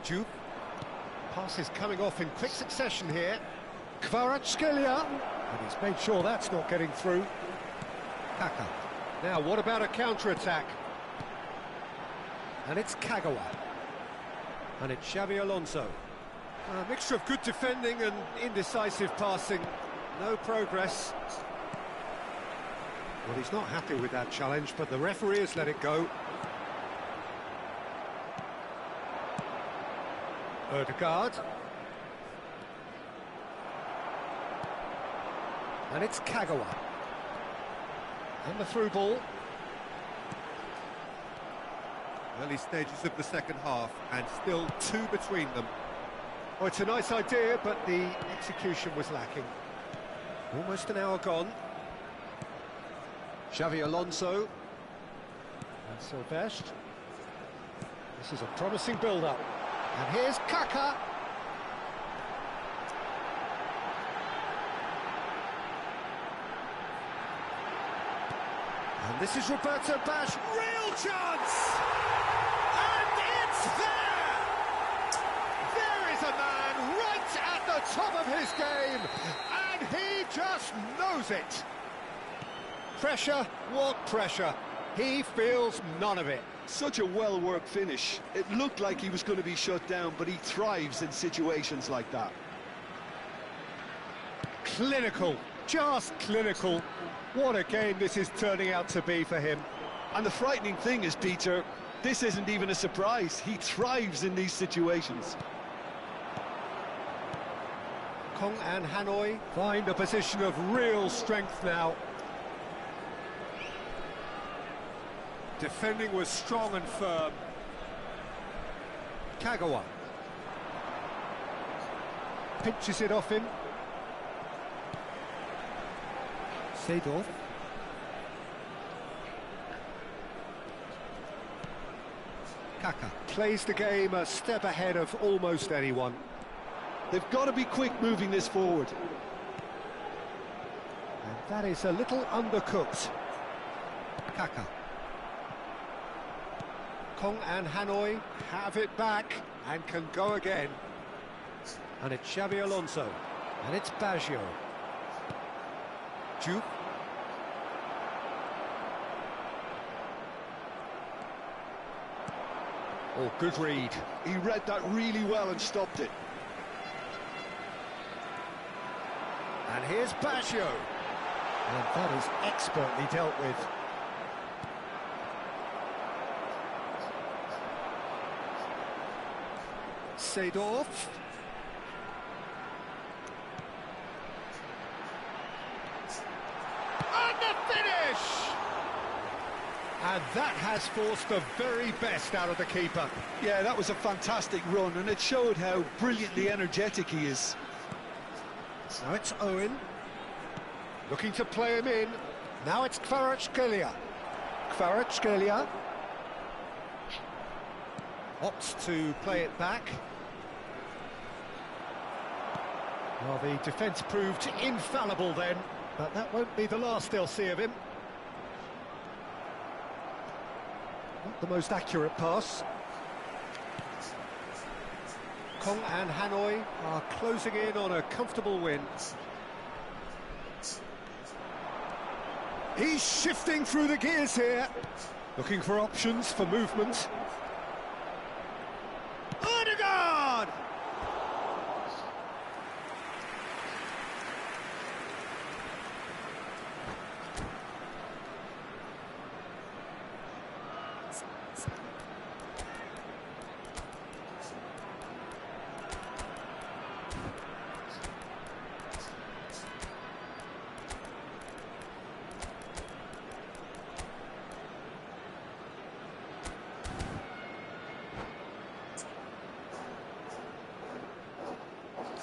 Juke. Pass is coming off in quick succession here. Kvaratskhelia. And he's made sure that's not getting through. Kaka. Now, what about a counter-attack? And it's Kagawa. And it's Xavi Alonso. A mixture of good defending and indecisive passing. No progress. Well, he's not happy with that challenge, but the referee has let it go. Ødegaard. And it's Kagawa. And the through ball. Early stages of the second half, and still two between them. Oh, it's a nice idea, but the execution was lacking. Almost an hour gone. Xavi Alonso. And Silvestre. This is a promising build-up. And here's Kaka. And this is Roberto Bash. Real chance! And it's there! There is a man right at the top of his game, and he just knows it. Pressure, what pressure? He feels none of it. Such a well-worked finish. It looked like he was going to be shut down, but he thrives in situations like that. Clinical, just clinical. What a game this is turning out to be for him. And the frightening thing is, Peter, this isn't even a surprise. He thrives in these situations. Kong and Hanoi find a position of real strength now. Defending was strong and firm. Kagawa pinches it off him. Seedorf. Kaka plays the game a step ahead of almost anyone. They've got to be quick moving this forward. And that is a little undercooked. Kaka. Kong and Hanoi have it back and can go again. And it's Xavi Alonso. And it's Baggio. Juke. Oh, good read. He read that really well and stopped it. And here's Baggio. And that is expertly dealt with. Seedorf. And the finish! And that has forced the very best out of the keeper. Yeah, that was a fantastic run, and it showed how brilliantly energetic he is. Now it's Owen. Looking to play him in. Now it's Kvaratskhelia. Kvaratskhelia opts to play it back. Well, the defence proved infallible then, but that won't be the last they'll see of him. Not the most accurate pass. Kong and Hanoi are closing in on a comfortable win. He's shifting through the gears here, looking for options for movement. Odegaard!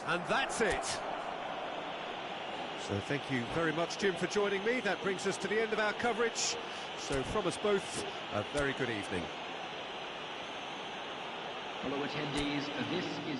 And that's it. So thank you very much, Jim, for joining me. That brings us to the end of our coverage. So from us both, a very good evening. Fellow attendees, this is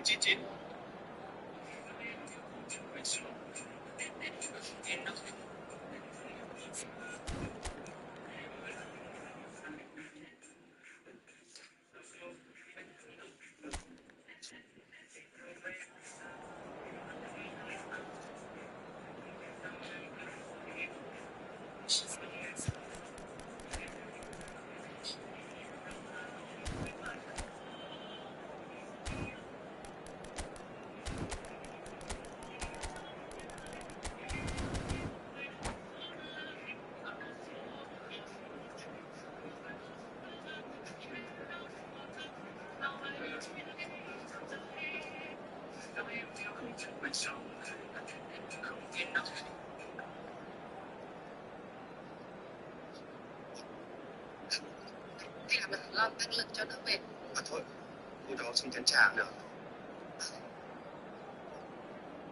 Chín chín. Hay là mình lo tăng lực cho đỡ mệt. Mà thôi, hôm đó không chén trà nữa.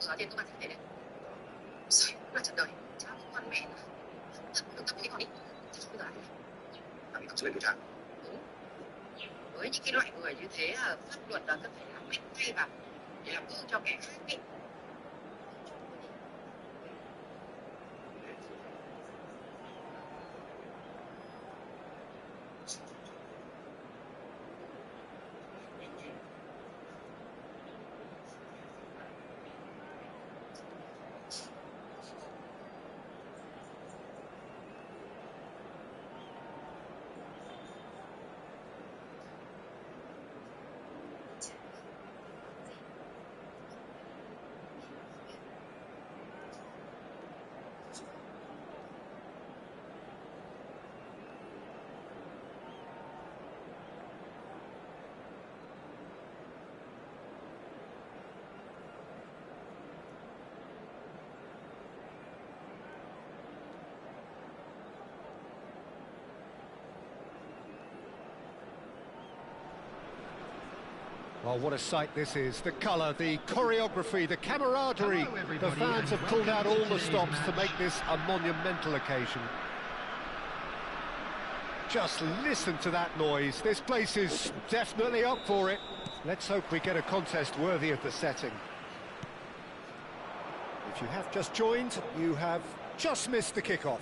Ở trên các bạn thấy đấy. Rồi, là trận đời. Cháu con mẹ nữa. Thật đừng tập cái con đi. Chứ không giờ ăn. Bạn bị tóc dưới buổi trà. Đúng. Với những cái loại người như thế, pháp luật là cần phải làm mạnh tay vào để làm gương cho kẻ khác ấy. Well, what a sight this is. The colour, the choreography, the camaraderie. The fans have pulled out all the stops to make this a monumental occasion. Just listen to that noise. This place is definitely up for it. Let's hope we get a contest worthy of the setting. If you have just joined, you have just missed the kickoff.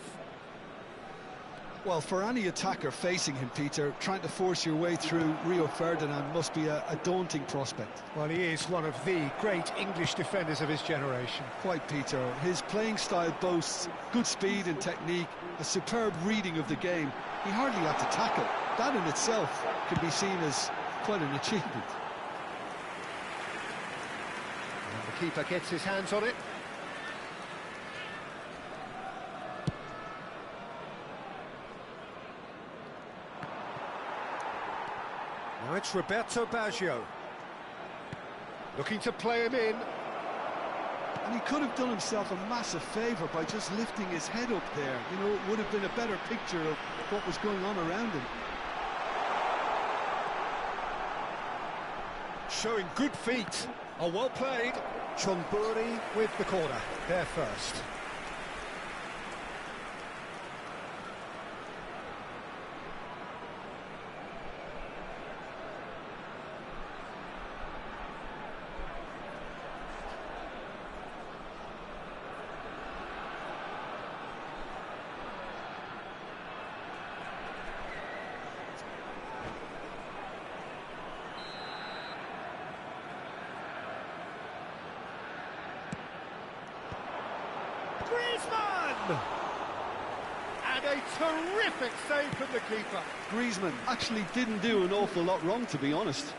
Well, for any attacker facing him, Peter, trying to force your way through Rio Ferdinand must be a daunting prospect. Well, he is one of the great English defenders of his generation. Quite, Peter. His playing style boasts good speed and technique, a superb reading of the game. He hardly had to tackle. That in itself can be seen as quite an achievement. And the keeper gets his hands on it. Now it's Roberto Baggio. Looking to play him in. And he could have done himself a massive favour by just lifting his head up there. You know, it would have been a better picture of what was going on around him. Showing good feet. Oh, well played. Chonburi with the corner. There first. Griezmann! And a terrific save from the keeper. Griezmann actually didn't do an awful lot wrong, to be honest.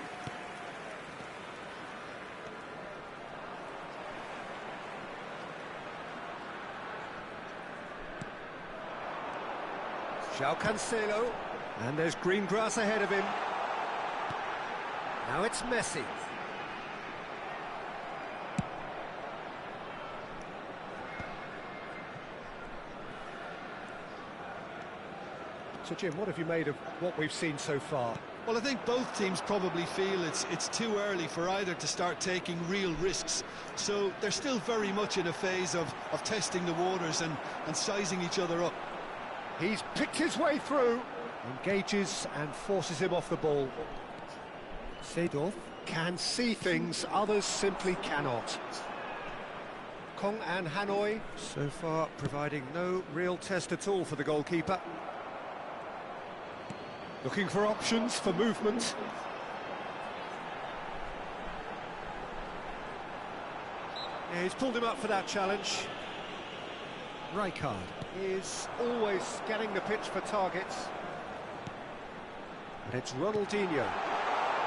João Cancelo. And there's green grass ahead of him. Now it's Messi. So, Jim, what have you made of what we've seen so far? Well, I think both teams probably feel it's too early for either to start taking real risks. So they're still very much in a phase of testing the waters and sizing each other up. He's picked his way through, engages and forces him off the ball. Seedorf can see things others simply cannot. Kong and Hanoi so far providing no real test at all for the goalkeeper. Looking for options for movement. Yeah, he's pulled him up for that challenge. Rijkaard is always scanning the pitch for targets. And it's Ronaldinho.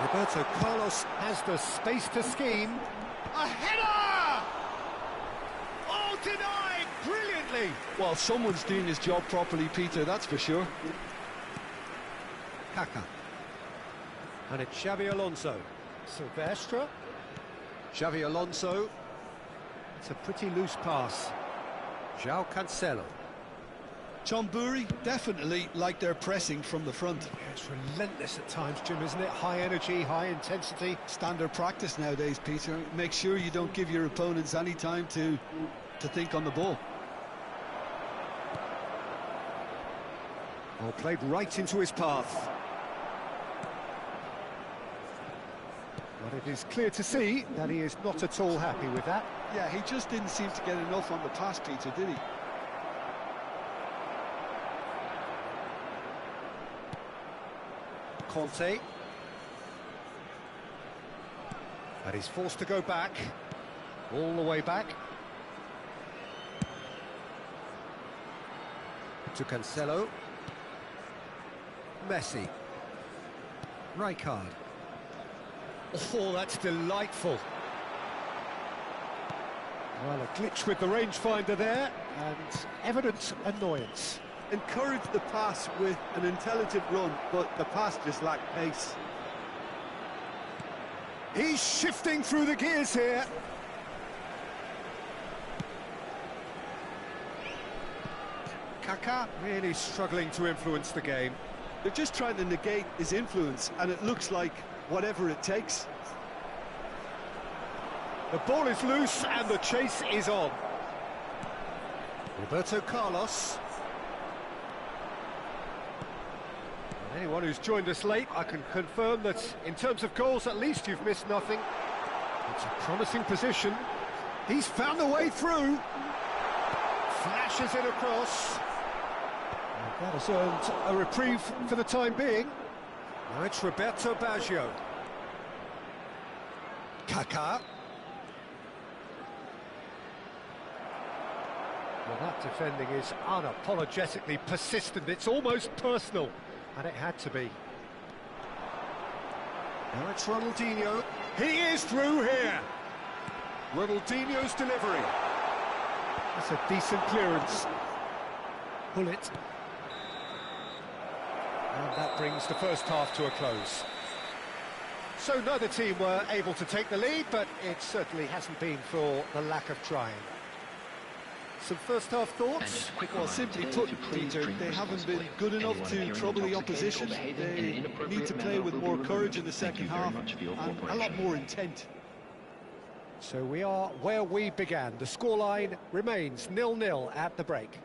Roberto Carlos has the space to scheme. A header! Oh, denied brilliantly! Well, someone's doing his job properly, Peter, that's for sure. Kaka. And it's Xavi Alonso. Silvestre. Xavi Alonso. It's a pretty loose pass. João Cancelo. Chonburi definitely like their pressing from the front. Yeah, it's relentless at times, Jim, isn't it? High energy, high intensity. Standard practice nowadays, Peter. Make sure you don't give your opponents any time to think on the ball. Well, played right into his path. But it is clear to see that he is not at all happy with that. Yeah, he just didn't seem to get enough on the pass, Peter, did he? Conte. And he's forced to go back. All the way back. To Cancelo. Messi. Rijkaard. Oh, that's delightful. Well, a glitch with the rangefinder there, and evident annoyance. Encouraged the pass with an intelligent run, but the pass just lacked pace. He's shifting through the gears here. Kaká really struggling to influence the game. They're just trying to negate his influence, and it looks like whatever it takes. The ball is loose and the chase is on. Roberto Carlos. And anyone who's joined us late, I can confirm that in terms of goals, at least you've missed nothing. It's a promising position. He's found a way through. Flashes it across. And that has earned a reprieve for the time being. Now it's Roberto Baggio. Kaká. Well, that defending is unapologetically persistent. It's almost personal, and it had to be. Now it's Ronaldinho. He is through here. Ronaldinho's delivery. That's a decent clearance. Pull it. And that brings the first half to a close. So neither team were able to take the lead, but it certainly hasn't been for the lack of trying. Some first-half thoughts? Well, simply put, Peter, they haven't been good enough to trouble the opposition. They need to play with more courage in the second half and a lot more intent. So we are where we began. The scoreline remains 0-0 at the break.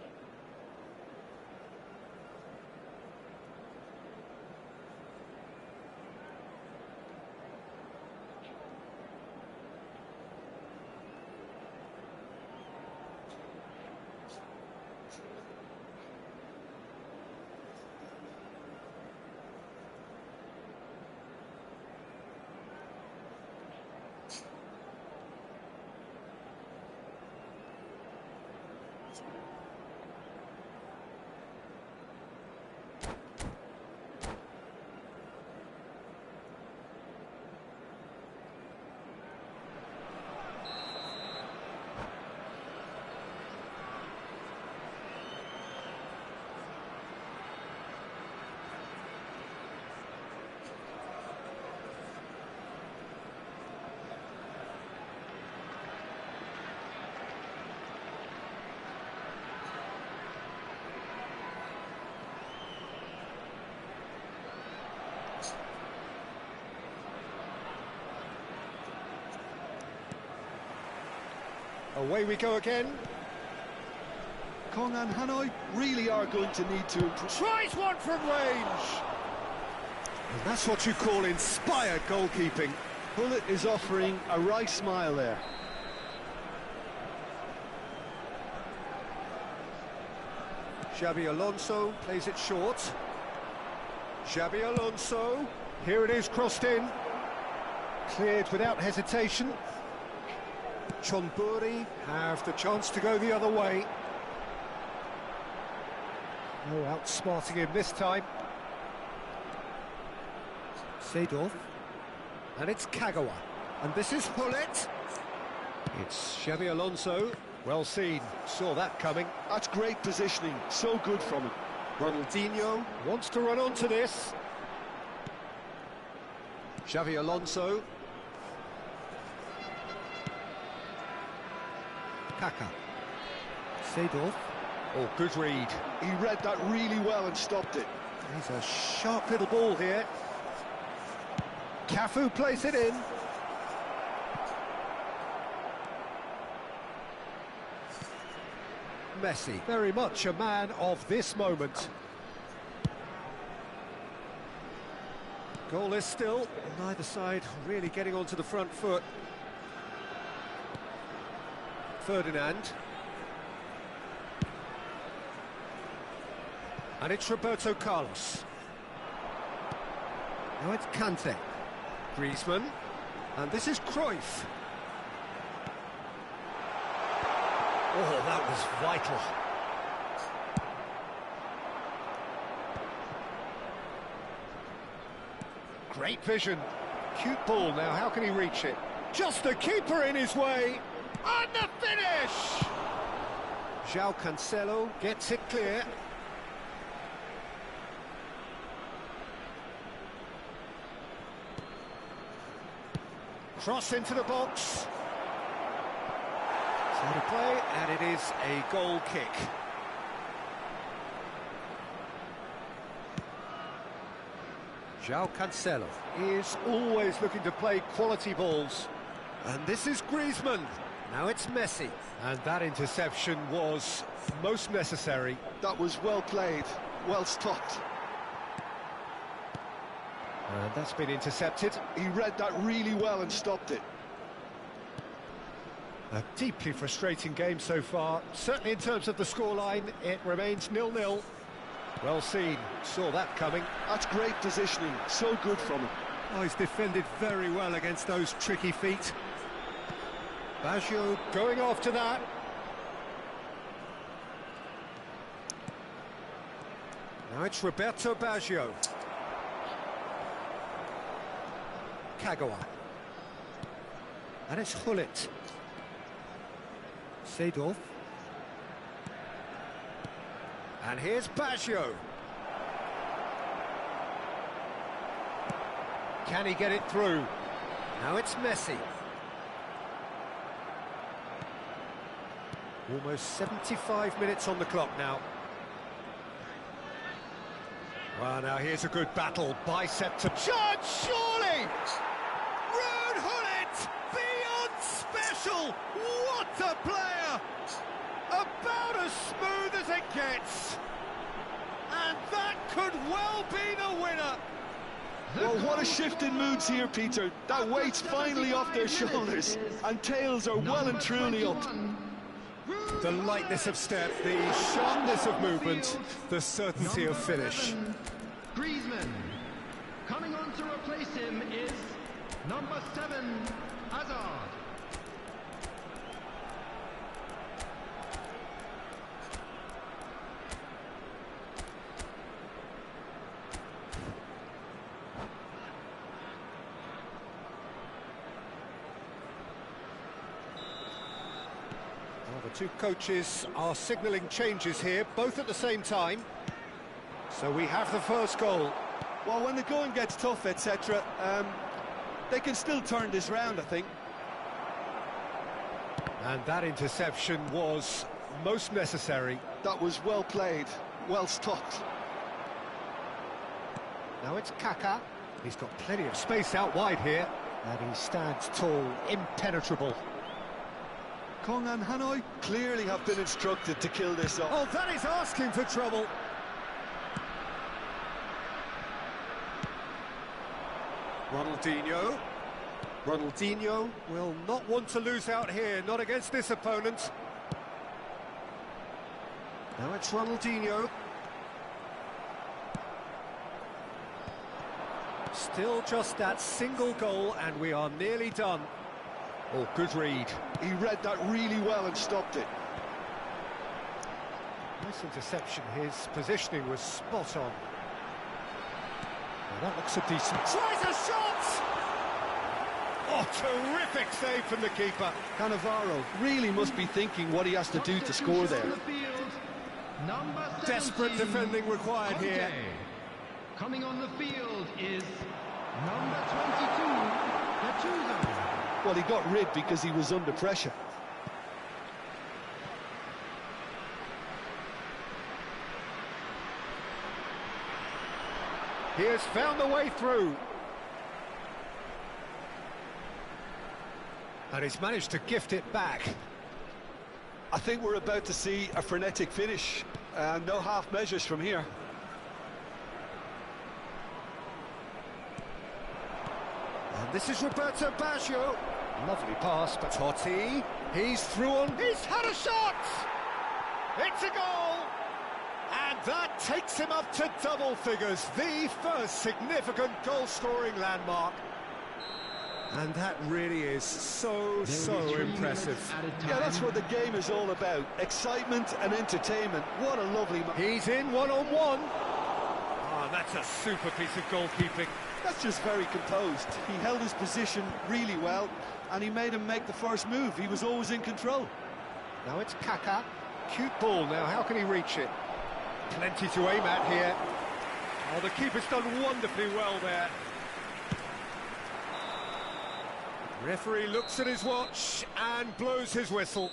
Away we go again. Kong and Hanoi really are going to need to improve. Tries one from range. And that's what you call inspired goalkeeping. Bullet is offering a right smile there. Xabi Alonso plays it short. Xabi Alonso. Here it is, crossed in. Cleared without hesitation. Chonburi have the chance to go the other way. No outsmarting him this time. Seedorf. And it's Kagawa. And this is Hullet. It's Xabi Alonso. Well seen. Saw that coming. That's great positioning. So good from him. Ronaldinho wants to run onto this. Xabi Alonso. Kaká. Seedorf. Oh, good read. He read that really well and stopped it. He's a sharp little ball here. Cafu plays it in. Messi, very much a man of this moment. Goalless still, neither side really getting onto the front foot. Ferdinand. And it's Roberto Carlos. Now it's Kante. Griezmann. And this is Cruyff. Oh, that was vital. Great vision. Cute ball now, how can he reach it? Just the keeper in his way. And the finish! João Cancelo gets it clear. Cross into the box. So to play, and it is a goal kick. João Cancelo is always looking to play quality balls. And this is Griezmann. Now it's Messi. And that interception was most necessary. That was well played, well stopped. And that's been intercepted. He read that really well and stopped it. A deeply frustrating game so far. Certainly in terms of the scoreline, it remains 0-0. Well seen, saw that coming. That's great positioning, so good from him. Oh, he's defended very well against those tricky feet. Baggio going after that. Now it's Roberto Baggio. Kagawa. And it's Hullet. Seedorf. And here's Baggio. Can he get it through? Now it's Messi. Almost 75 minutes on the clock now. Well, now here's a good battle. Bicep to charge, surely! Ruud Hullet, beyond special! What a player! About as smooth as it gets. And that could well be the winner. Well, what a shift in moods here, Peter. That weight's finally off their shoulders, and tails are well and truly up. The lightness of step, the sharpness of movement, the certainty of finish. Griezmann. Coming on to replace him is number 7, Hazard. Well, the two coaches are signalling changes here, both at the same time. So we have the first goal. Well, when the going gets tough, etc., they can still turn this round, I think. And that interception was most necessary. That was well played, well stopped. Now it's Kaká. He's got plenty of space out wide here. And he stands tall, impenetrable. Kong and Hanoi clearly have been instructed to kill this off. Oh, that is asking for trouble. Ronaldinho. Ronaldinho will not want to lose out here, not against this opponent. Now it's Ronaldinho. Still just that single goal and we are nearly done. Oh, good read. He read that really well and stopped it. Nice interception. His positioning was spot on. Now that looks a decent... Tries a shot! Oh, terrific save from the keeper. Cannavaro really must be thinking what he has to do to score there. Desperate defending required here. Coming on the field is number 22, Gattuso. Well, he got rid because he was under pressure. He has found the way through. And he's managed to gift it back. I think we're about to see a frenetic finish. No half measures from here. And this is Roberto Baggio. Lovely pass, but Totti. He's through on. He's had a shot! It's a goal! And that takes him up to double figures. The first significant goal-scoring landmark. And that really is so impressive. Yeah, that's what the game is all about. Excitement and entertainment. What a lovely... He's in one-on-one. Oh, that's a super piece of goalkeeping. That's just very composed. He held his position really well, and he made him make the first move. He was always in control. Now it's Kaká. Cute ball now. How can he reach it? Plenty to aim at here. Oh, the keeper's done wonderfully well there. Referee looks at his watch and blows his whistle.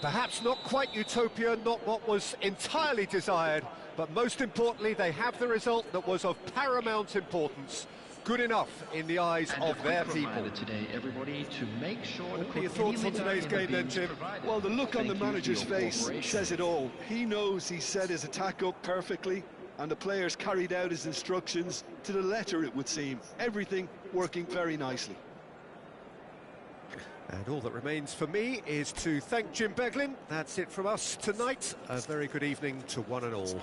Perhaps not quite utopia, not what was entirely desired, but most importantly, they have the result that was of paramount importance. good enough in the eyes of their people. Today, everybody, to make sure What are your thoughts on today's game then, Tim? Well, the look on the manager's face says it all. He knows he set his attack up perfectly, and the players carried out his instructions to the letter, it would seem. Everything working very nicely. And all that remains for me is to thank Jim Beglin. That's it from us tonight. A very good evening to one and all.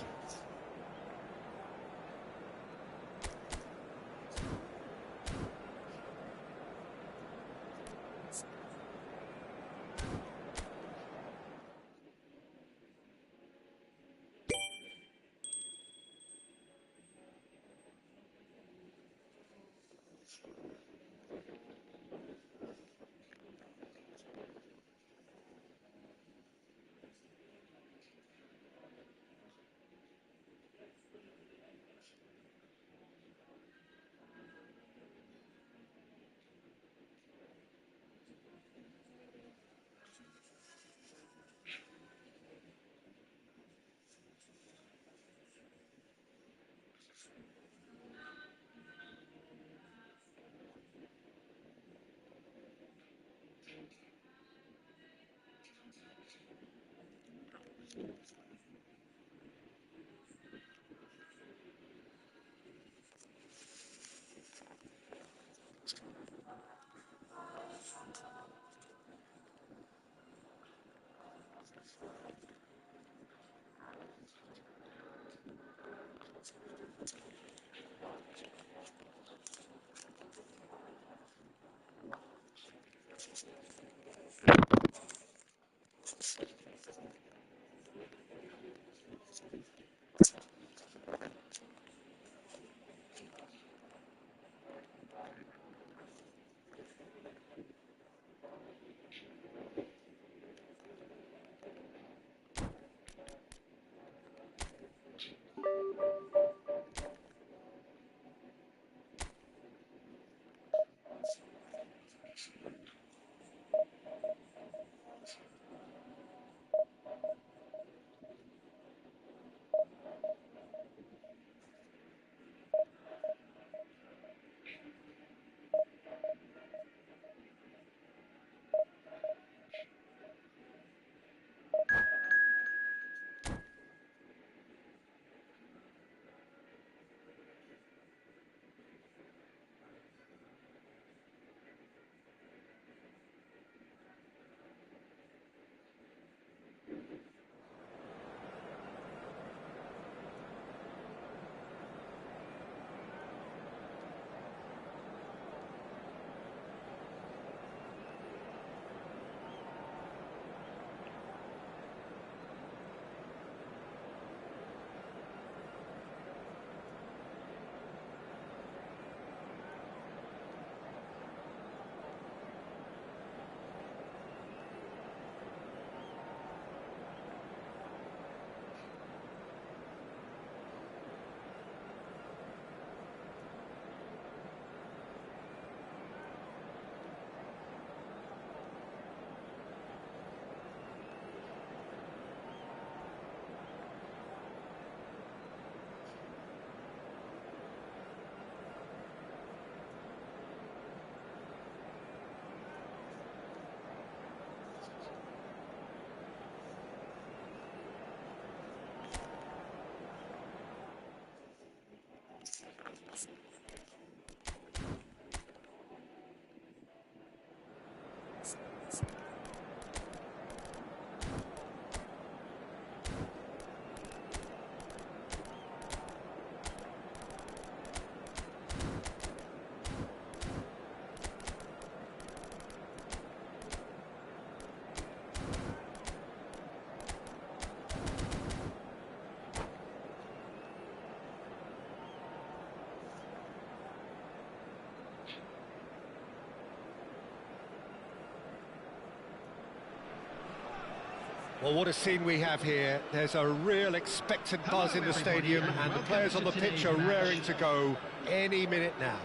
Well, what a scene we have here. There's a real expectant buzz in the stadium, and the players on the pitch are raring to go any minute now.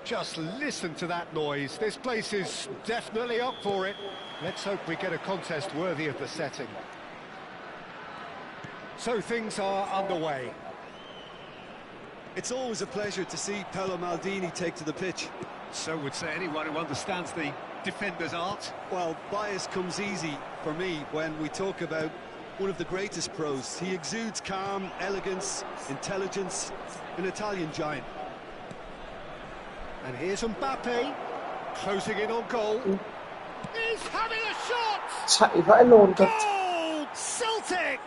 Just listen to that noise. This place is definitely up for it. Let's hope we get a contest worthy of the setting. So things are underway. It's always a pleasure to see Paolo Maldini take to the pitch. So would say anyone who understands the defender's art. Well, bias comes easy for me when we talk about one of the greatest pros. He exudes calm, elegance, intelligence, an Italian giant. And here's Mbappe, closing in on goal. He's having a shot! Chạy vãi lồn cơ. Goal! Celtic!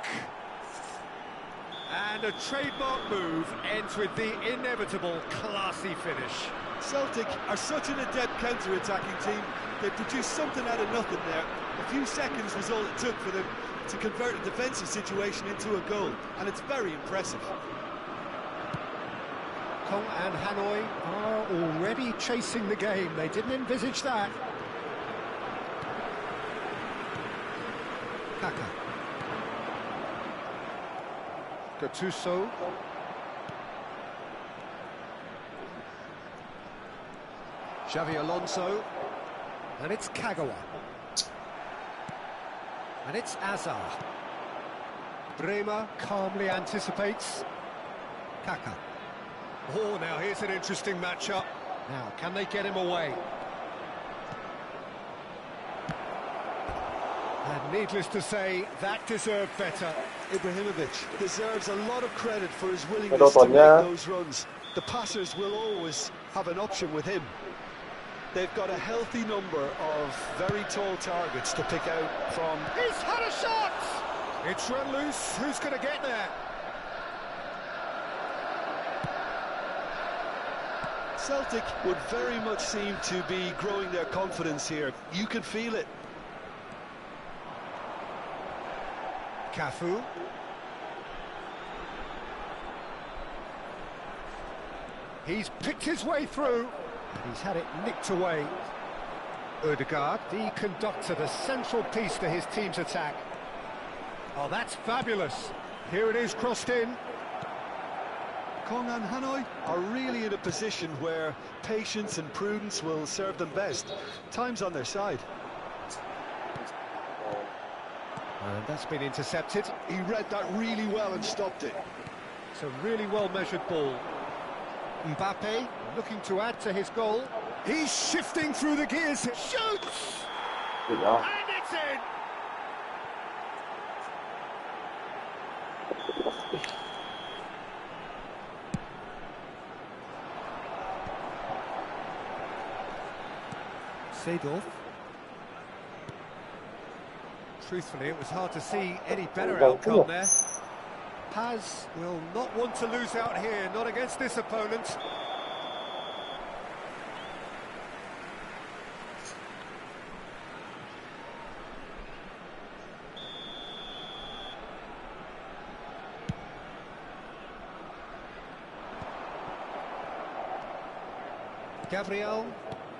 And a trademark move ends with the inevitable classy finish. Celtic are such an adept counter-attacking team. They produced something out of nothing there. A few seconds was all it took for them to convert a defensive situation into a goal, and it's very impressive. Kong and Hanoi are already chasing the game. They didn't envisage that. Kaka. Gattuso. Xavi Alonso. And it's Kagawa. And it's ASA. Bremer calmly anticipates. Kaka. Oh, now here's an interesting matchup. Now, can they get him away? And needless to say, that deserved better. Ibrahimovic deserves a lot of credit for his willingness to make those runs. The passers will always have an option with him. They've got a healthy number of very tall targets to pick out from. He's had a shot! It's run loose. Who's going to get there? Celtic would very much seem to be growing their confidence here. You can feel it. Cafu. He's picked his way through. And he's had it nicked away. Ødegaard, the conductor, the central piece to his team's attack. Oh, that's fabulous. Here it is, crossed in. Kong and Hanoi are really in a position where patience and prudence will serve them best. Time's on their side. And that's been intercepted. He read that really well and stopped it. It's a really well-measured ball. Mbappe looking to add to his goal. He's shifting through the gears. Shoots! And it's in! Seedorf. Truthfully, it was hard to see any better outcome there. Paz will not want to lose out here, not against this opponent. Gabriel,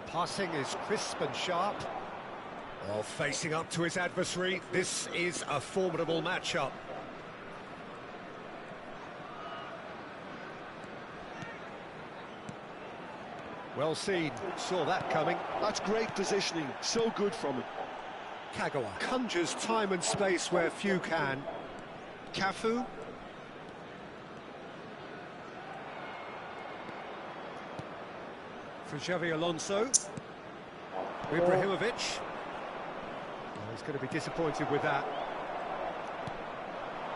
passing is crisp and sharp. While facing up to his adversary, this is a formidable matchup. Well seen, saw that coming. That's great positioning, so good from him. Kagawa conjures time and space where few can. Cafu. For Xavi Alonso. Ibrahimovic. Oh, he's going to be disappointed with that.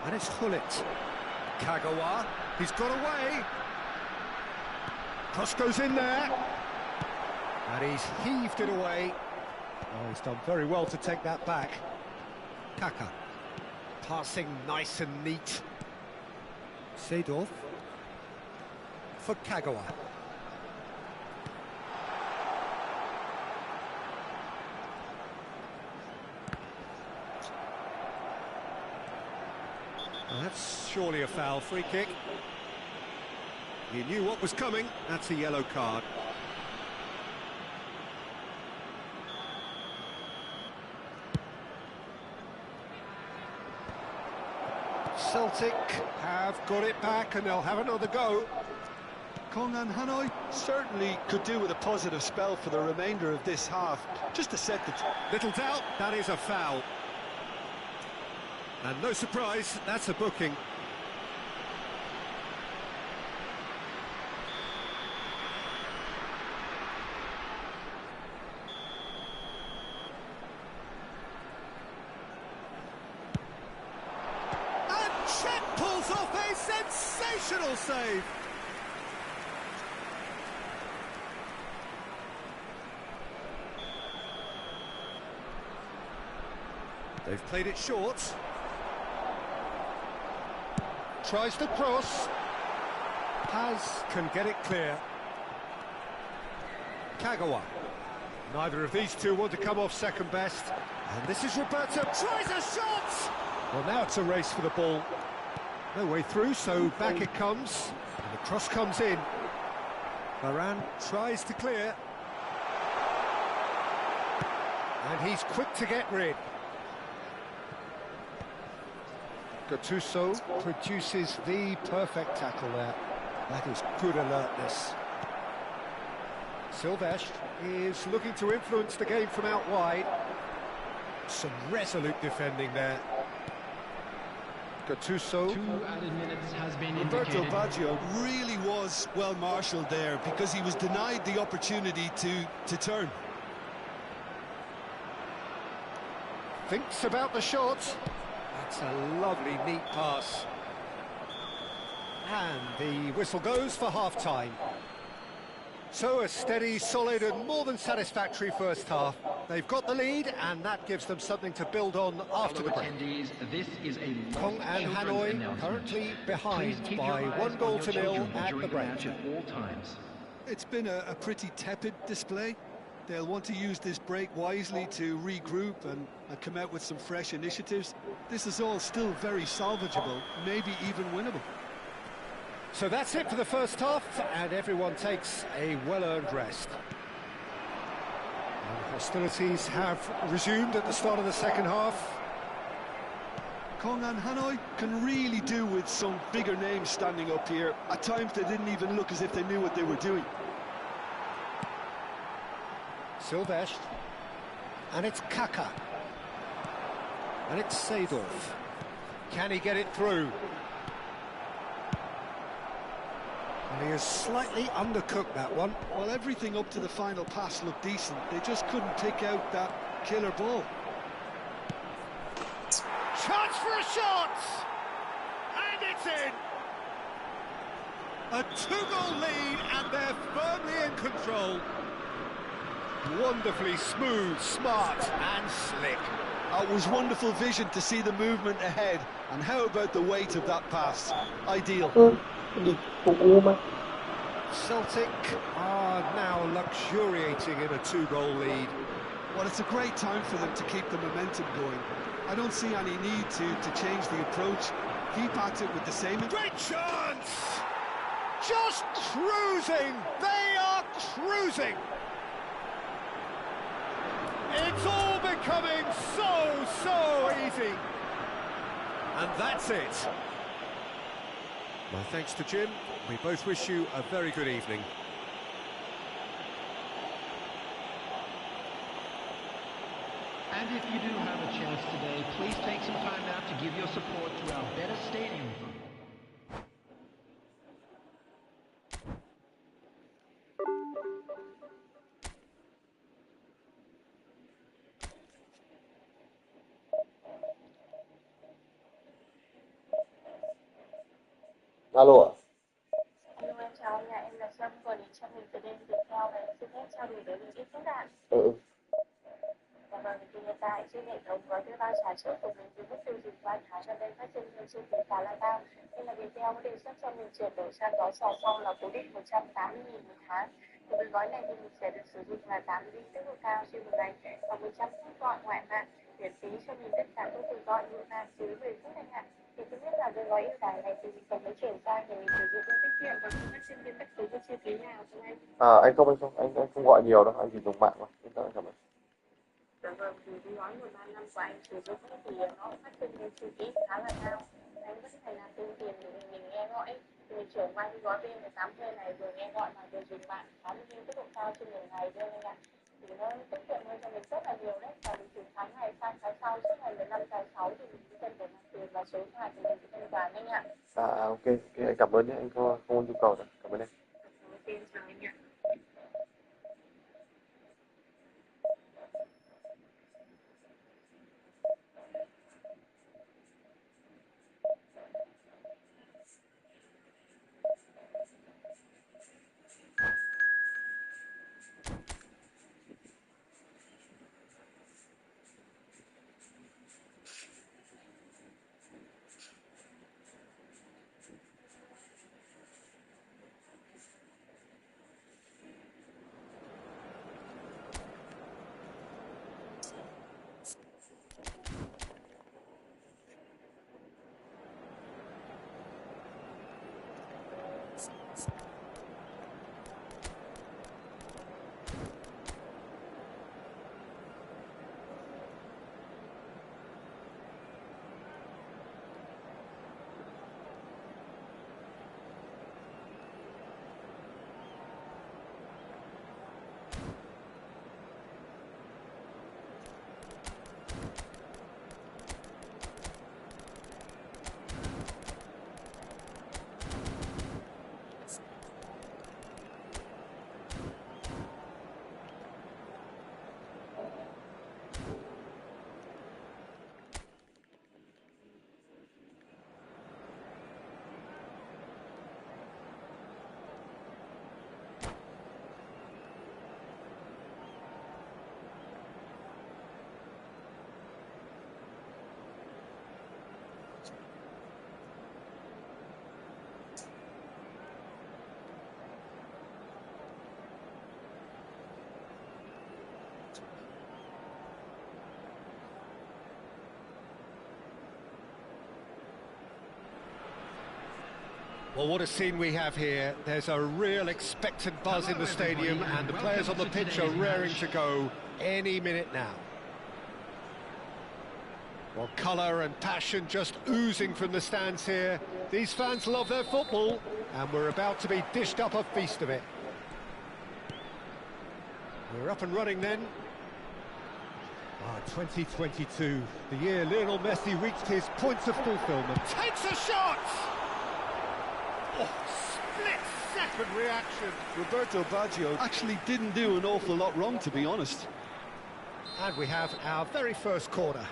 And it's Hullet. Kagawa, he's got away. Cross goes in there. And he's heaved it away. Oh, he's done very well to take that back. Kaka. Passing nice and neat. Seedorf. For Kagawa. Well, that's surely a foul. Free kick. He knew what was coming. That's a yellow card. Celtic have got it back and they'll have another go. Kong and Hanoi certainly could do with a positive spell for the remainder of this half, just to set the... Little doubt, that is a foul. And no surprise, that's a booking. Sensational save. They've played it short. Tries to cross. Paz can get it clear. Kagawa. Neither of these two want to come off second best. And this is Roberto. Tries a shot! Well, now it's a race for the ball. No way through, so back it comes. And the cross comes in. Varane tries to clear. And he's quick to get rid. Gattuso produces the perfect tackle there. That is good alertness. Silvestre is looking to influence the game from out wide. Some resolute defending there. Gattuso. 2 added minutes has been Roberto indicated. Baggio really was well marshalled there because he was denied the opportunity to turn. Thinks about the shot. That's a lovely, neat pass. And the whistle goes for half-time. So a steady, solid and more than satisfactory first half. They've got the lead and that gives them something to build on after the break. Attendees, this is a Kong and Hanoi currently behind by 1-0 at the break. At all times. It's been a pretty tepid display. They'll want to use this break wisely to regroup and come out with some fresh initiatives. This is all still very salvageable, maybe even winnable. So that's it for the first half, and everyone takes a well-earned rest. And hostilities have resumed at the start of the second half. Kong and Hanoi can really do with some bigger names standing up here. At times they didn't even look as if they knew what they were doing. Silvestre. And it's Kaka. And it's Seedorf. Can he get it through? And he has slightly undercooked that one. Well, everything up to the final pass looked decent. They just couldn't pick out that killer ball. Chance for a shot! And it's in! A 2-goal lead and they're firmly in control. Wonderfully smooth, smart and slick. It was wonderful vision to see the movement ahead. And how about the weight of that pass? Ideal. Celtic are now luxuriating in a 2-goal lead. Well, it's a great time for them to keep the momentum going. I don't see any need to change the approach. Keep at it with the same... Great chance! Just cruising! They are cruising! It's all becoming so easy. And that's it. My thanks to Jim. We both wish you a very good evening. And if you do have a chance today, please take some time out to give your support to our Better Stadium Fund. Alo ạ. Hello, em chào anh ạ, em là Sâm, gọi điện cho mình từ bên Viettel này, xin phép trao đổi với mình ít phút ạ. Dạ vâng, thì hiện tại trên hệ thống gói thuê bao trả trước của mình thì mức tiêu dùng qua tháng gần đây phát sinh nhiều chi phí khá là cao, nên là Viettel có đề xuất cho mình chuyển đổi sang gói sò sau là cố định 180.000 một tháng. Thì với gói này thì mình sẽ được sử dụng là 8 GB tốc độ cao trên một ngày và 100 phút gọi ngoại mạng, miễn phí cho mình tất cả các cuộc gọi liên lạc dưới 10 phút anh ạ. Thì không biết là với gói ưu đãi này thì mình cần phải chuyển sang để mình sử dụng công tiết kiệm và không phát sinh thêm bất cứ cái chi phí nào không anh? Anh không gọi nhiều đâu, anh chỉ dùng mạng thôi. Cảm ơn. Dạ vâng, thì cái gói 135 của anh sử dụng thì nó phát sinh cái chi phí khá là cao. Anh vẫn phải là tính tiền để mình nghe gọi. Thì mình chuyển qua cái gói B18V này vừa nghe gọi mà vừa dùng mạng 80 GB tốc độ cao trên một ngày luôn anh ạ. Thì nó tiết kiệm hơn cho mình rất là nhiều đấy. Và mình chỉ tháng này sang tháng sau, suốt ngày 15/6 thì mình chỉ cần phải nạp tiền vào số điện thoại của mình thanh toán anh ạ. Ok, anh cảm ơn nhé, anh không có nhu cầu đâu. Cảm ơn em. Ok, chào anh ạ. Well, what a scene we have here. There's a real expectant buzz in the stadium, and the players on the pitch are raring to go any minute now. Well, colour and passion just oozing from the stands here. These fans love their football, and we're about to be dished up a feast of it. We're up and running then. 2022, the year Lionel Messi reached his points of fulfillment. Takes a shot! Oh, split-second reaction. Roberto Baggio actually didn't do an awful lot wrong, to be honest. And we have our very first corner.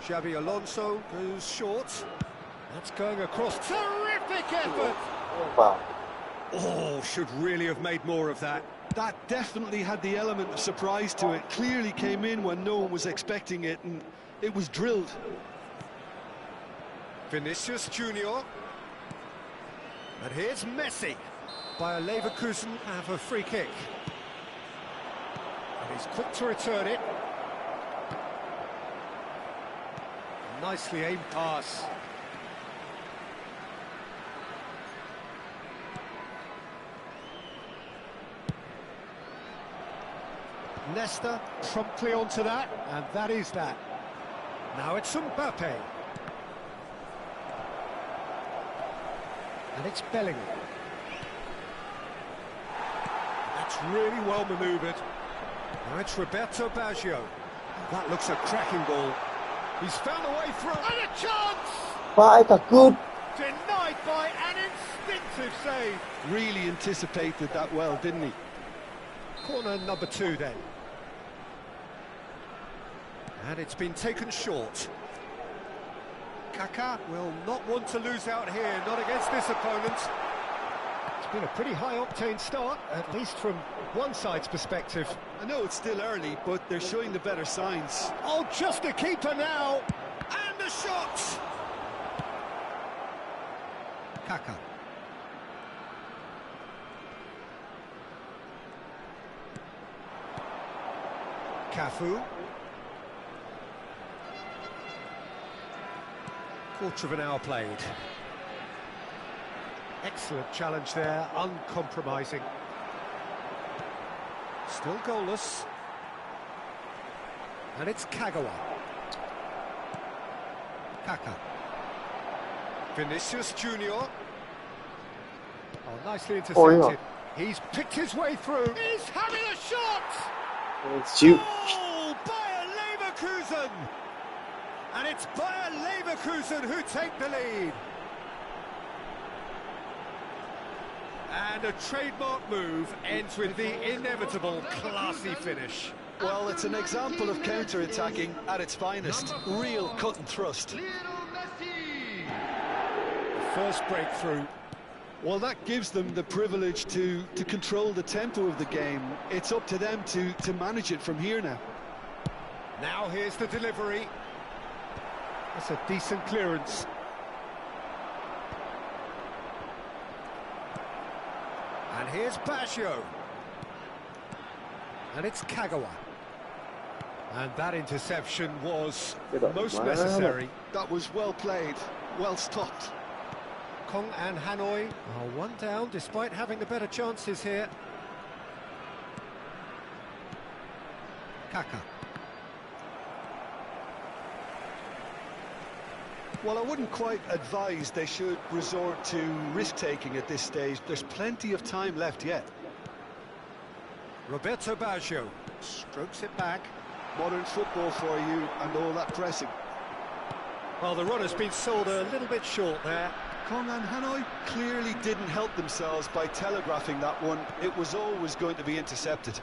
Xabi Alonso goes short. That's going across. Terrific effort! Oh, should really have made more of that. That definitely had the element of surprise to it. Clearly came in when no one was expecting it, and it was drilled. Vinicius Junior. And here's Messi. Bayer Leverkusen have a free kick. And he's quick to return it. Nicely aimed pass. Nesta promptly onto that, and that is that. Now it's Mbappe. And it's Bellingham. That's really well manoeuvred. Now it's Roberto Baggio. That looks a cracking ball. He's found a way through, and a chance! Good. Denied by an instinctive save. Really anticipated that well, didn't he? Corner number 2 then. And it's been taken short. Kaká will not want to lose out here, not against this opponent. It's been a pretty high-octane start, at least from one side's perspective. I know it's still early, but they're showing the better signs. Oh, just a keeper now! And the shot! Kaká. Cafu. Quarter of an hour played. Excellent challenge there, uncompromising. Still goalless. And it's Kagawa. Kaká. Vinicius Junior. Oh, nicely intercepted. He's picked his way through. He's having a shot! Oh, Bayer Leverkusen! And it's Bayer Leverkusen who take the lead. And a trademark move ends with the inevitable classy finish. Well, it's an example of counter-attacking at its finest. Real cut and thrust. First breakthrough. Well, that gives them the privilege to control the tempo of the game. It's up to them to manage it from here now. Now here's the delivery. That's a decent clearance. And here's Baggio. And it's Kagawa. And that interception was most necessary. That was well played, well stopped. Kong and Hanoi are one down despite having the better chances here. Kaká. Well, I wouldn't quite advise they should resort to risk-taking at this stage. There's plenty of time left yet. Roberto Baggio strokes it back. Modern football for you and all that pressing. Well, the run has been sold a little bit short there. Kong and Hanoi clearly didn't help themselves by telegraphing that one. It was always going to be intercepted.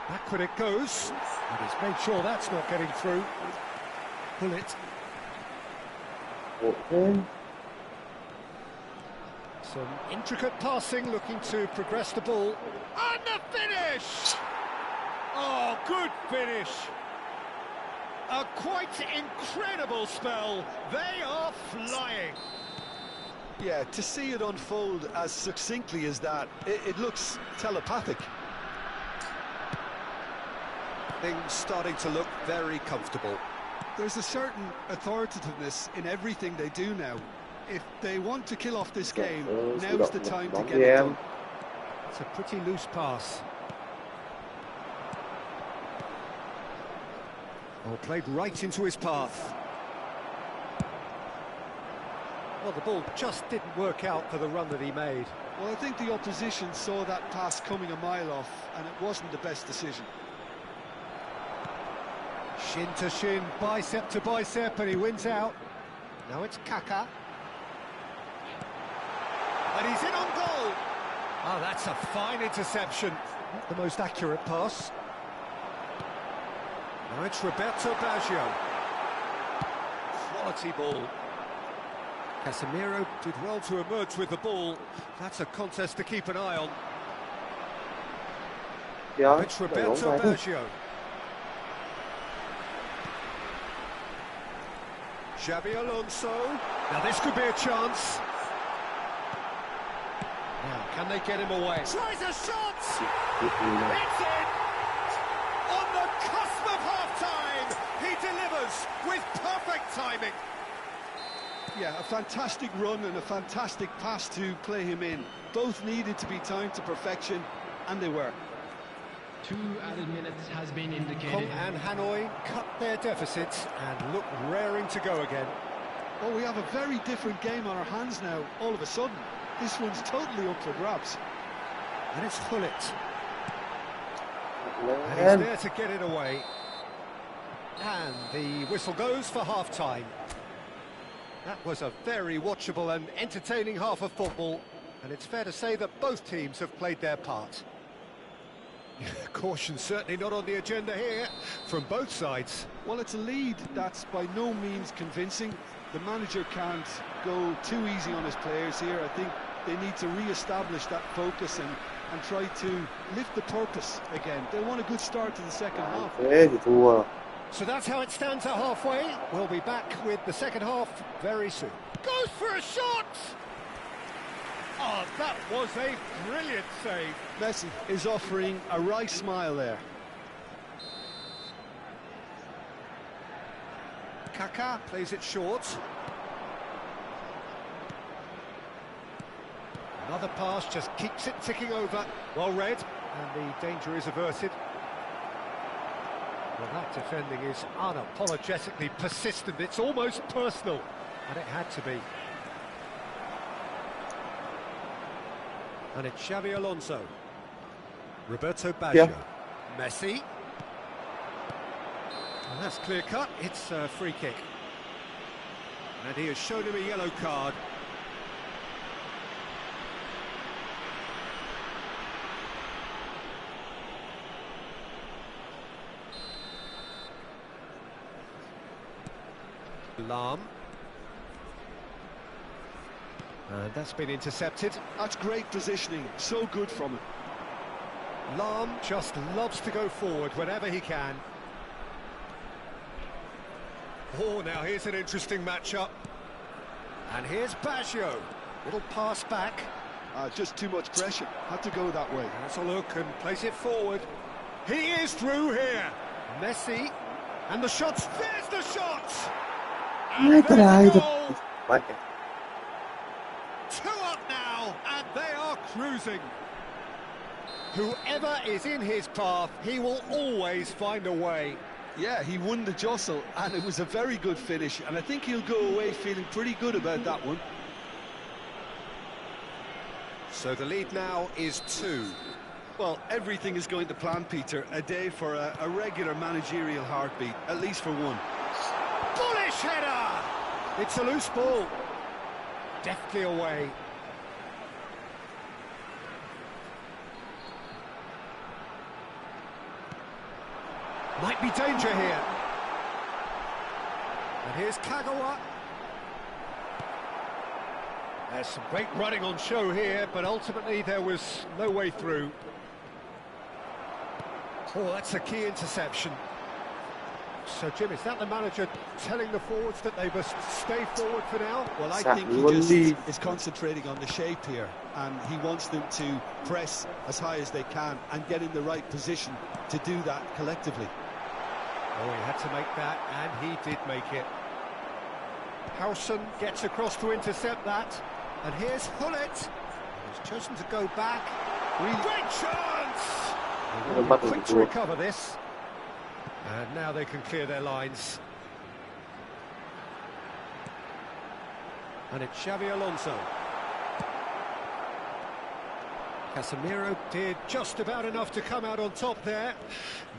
Backward it goes, and he's made sure that's not getting through. Pull it. Some intricate passing, looking to progress the ball. And the finish! Oh, good finish! A quite incredible spell. They are flying. Yeah, to see it unfold as succinctly as that, it looks telepathic. Things starting to look very comfortable. There's a certain authoritativeness in everything they do now. If they want to kill off this game, now's the time to get it done. It's a pretty loose pass. Oh, played right into his path. Well, the ball just didn't work out for the run that he made. Well, I think the opposition saw that pass coming a mile off, and it wasn't the best decision. Shin to shin, bicep to bicep, and he wins out. Now it's Kaka. And he's in on goal. Oh, that's a fine interception. Not the most accurate pass. Now it's Roberto Baggio. Quality ball. Casemiro did well to emerge with the ball. That's a contest to keep an eye on. Yeah, it's Roberto Baggio. Xabi Alonso. Now this could be a chance. Now, can they get him away? Tries a shot! It's in! On the cusp of half-time, he delivers with perfect timing. Yeah, a fantastic run and a fantastic pass to play him in. Both needed to be timed to perfection, and they were. 2 added minutes has been indicated. Kong and Hanoi cut their deficits and look raring to go again. Well, we have a very different game on our hands now, all of a sudden. This one's totally up for grabs. And it's Hullet. And he's there to get it away. And the whistle goes for half-time. That was a very watchable and entertaining half of football, and it's fair to say that both teams have played their part. Caution certainly not on the agenda here from both sides. Well, it's a lead that's by no means convincing. The manager can't go too easy on his players here. I think they need to re-establish that focus and try to lift the purpose again. They want a good start to the second half. So that's how it stands at halfway. We'll be back with the second half very soon. Goes for a shot! Oh, that was a brilliant save. Messi is offering a wry smile there. Kaka plays it short. Another pass just keeps it ticking over. Well read, and the danger is averted. Well, that defending is unapologetically persistent. It's almost personal, and it had to be. And it's Xabi Alonso. Roberto Baggio. Yeah. Messi. And that's clear cut. It's a free kick. And he has shown him a yellow card. Lam. And that's been intercepted. That's great positioning, so good from him. Lam just loves to go forward whenever he can. Oh, now here's an interesting matchup. And here's Baggio. Little pass back. Just too much pressure. Had to go that way. Let's a look and place it forward. He is through here. Messi. And the shots. There's the shot. And there's the goal. 2 up now, and they are cruising. Whoever is in his path, he will always find a way. Yeah, he won the jostle, and it was a very good finish, and I think he'll go away feeling pretty good about that one. So the lead now is 2. Well, everything is going to plan, Peter. A day for a regular managerial heartbeat, at least for one. Bullish header! It's a loose ball. Deftly away. Might be danger here. And here's Kagawa. There's some great running on show here, but ultimately there was no way through. Oh, that's a key interception. So, Jim, is that the manager telling the forwards that they must stay forward for now? Well, I think he just is concentrating on the shape here, and he wants them to press as high as they can and get in the right position to do that collectively. Oh, he had to make that, and he did make it. Howson gets across to intercept that. And here's Hullet. He's chosen to go back. Great chance! They will be quick to recover this. And now they can clear their lines. And it's Xavi Alonso. Casemiro did just about enough to come out on top there.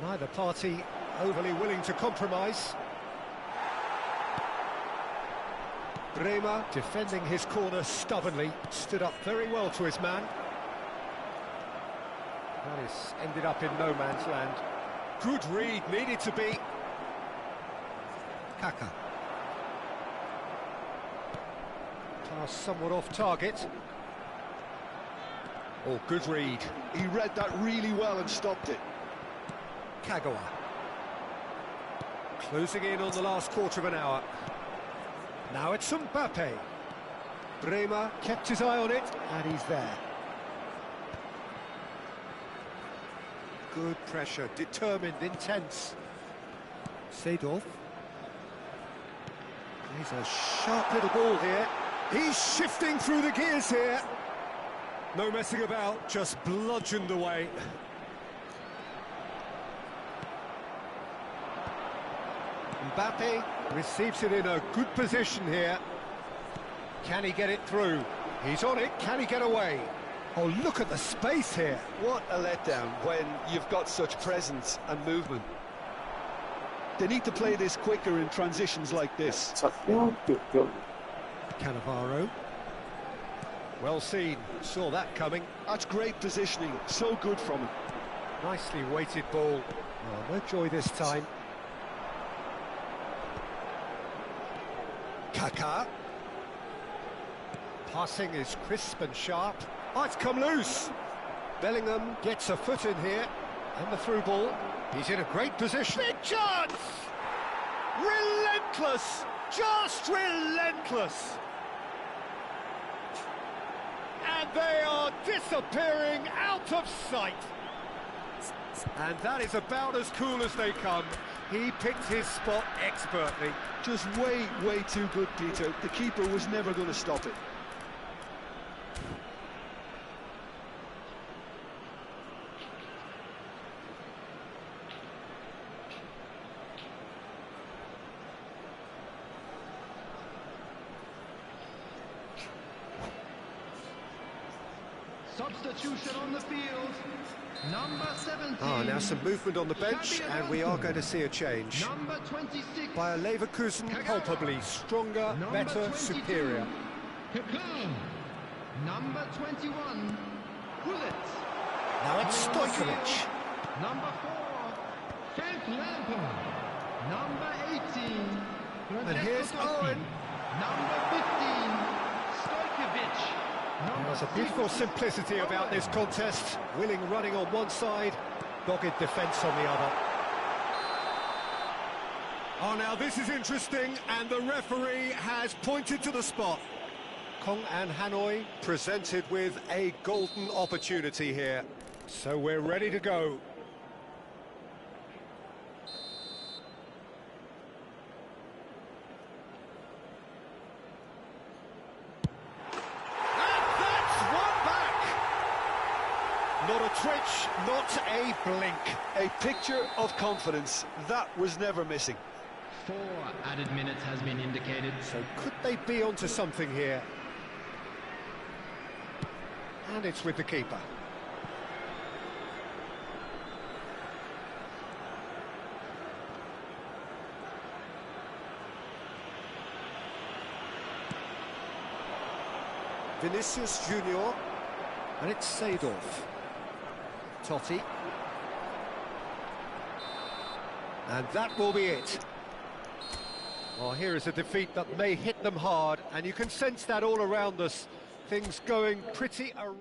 Neither party overly willing to compromise. Bremer, defending his corner stubbornly, stood up very well to his man. That is ended up in no man's land. Good read, needed to be. Kaka. Pass somewhat off target. Oh, good read. He read that really well and stopped it. Kagawa. Closing in on the last quarter of an hour. Now it's Mbappe. Bremer kept his eye on it, and he's there. Good pressure, determined, intense. Seedorf. He's a sharp little ball here. He's shifting through the gears here. No messing about, just bludgeoned away. Mbappe receives it in a good position here. Can he get it through? He's on it, can he get away? Oh, look at the space here. What a letdown when you've got such presence and movement. They need to play this quicker in transitions like this. Cannavaro. Well seen, saw that coming. That's great positioning, so good from him. Nicely weighted ball. Oh, no joy this time. Kaka. Passing is crisp and sharp. Oh, it's come loose. Bellingham gets a foot in here. And the through ball. He's in a great position. Big chance! Relentless! Just relentless! And they are disappearing out of sight. And that is about as cool as they come. He picked his spot expertly. Just way, way too good, Peter. The keeper was never going to stop it. Substitution on the field. Number 17. Now some movement on the bench, and we are going to see a change. Number 26. By a Leverkusen, palpably stronger, better, 22. superior. Cocoon. Number 21. Hullet. Now it's Stojkovic. Number 4. Frank Lampard. Number 18. And here's Owen. Number 15. Stojkovic. There's a beautiful simplicity about this contest. Willing running on one side, dogged defence on the other. Oh, now this is interesting, and the referee has pointed to the spot. Kong and Hanoi presented with a golden opportunity here. So we're ready to go. Not a twitch, not a blink. A picture of confidence. That was never missing. 4 added minutes has been indicated. So could they be onto something here? And it's with the keeper. Vinicius Junior. And it's Seedorf. Totti. And that will be it. Well, here is a defeat that may hit them hard, and you can sense that all around us. Things going pretty awry.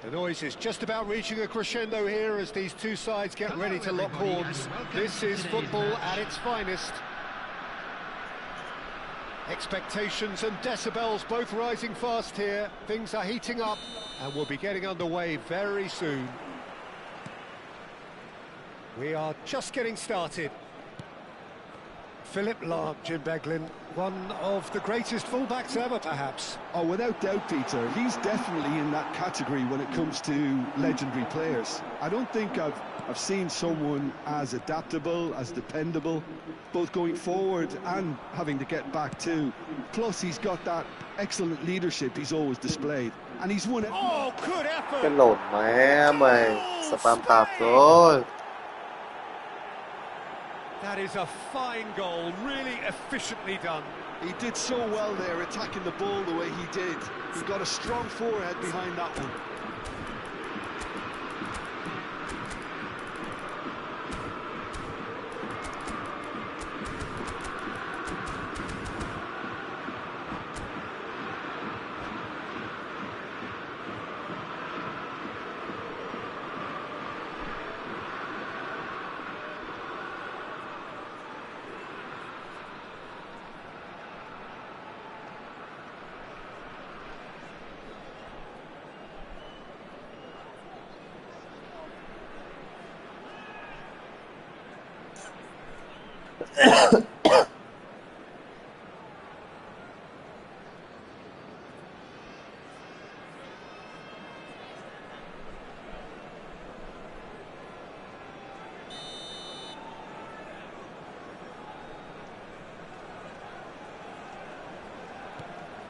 The noise is just about reaching a crescendo here as these two sides get ready to lock horns. This is football at its finest. Expectations and decibels both rising fast here. Things are heating up and we'll be getting underway very soon. We are just getting started. Philip Lahm, Jim Beglin, one of the greatest fullbacks ever, perhaps. Oh, without doubt, Peter. He's definitely in that category when it comes to legendary players. I don't think I've seen someone as adaptable, as dependable, both going forward and having to get back too. Plus, he's got that excellent leadership he's always displayed. And he's won it. Oh, good effort! Cái lồn mẹ mày, spam tạp rồi. That is a fine goal, really efficiently done. He did so well there, attacking the ball the way he did. He got a strong forehead behind that one.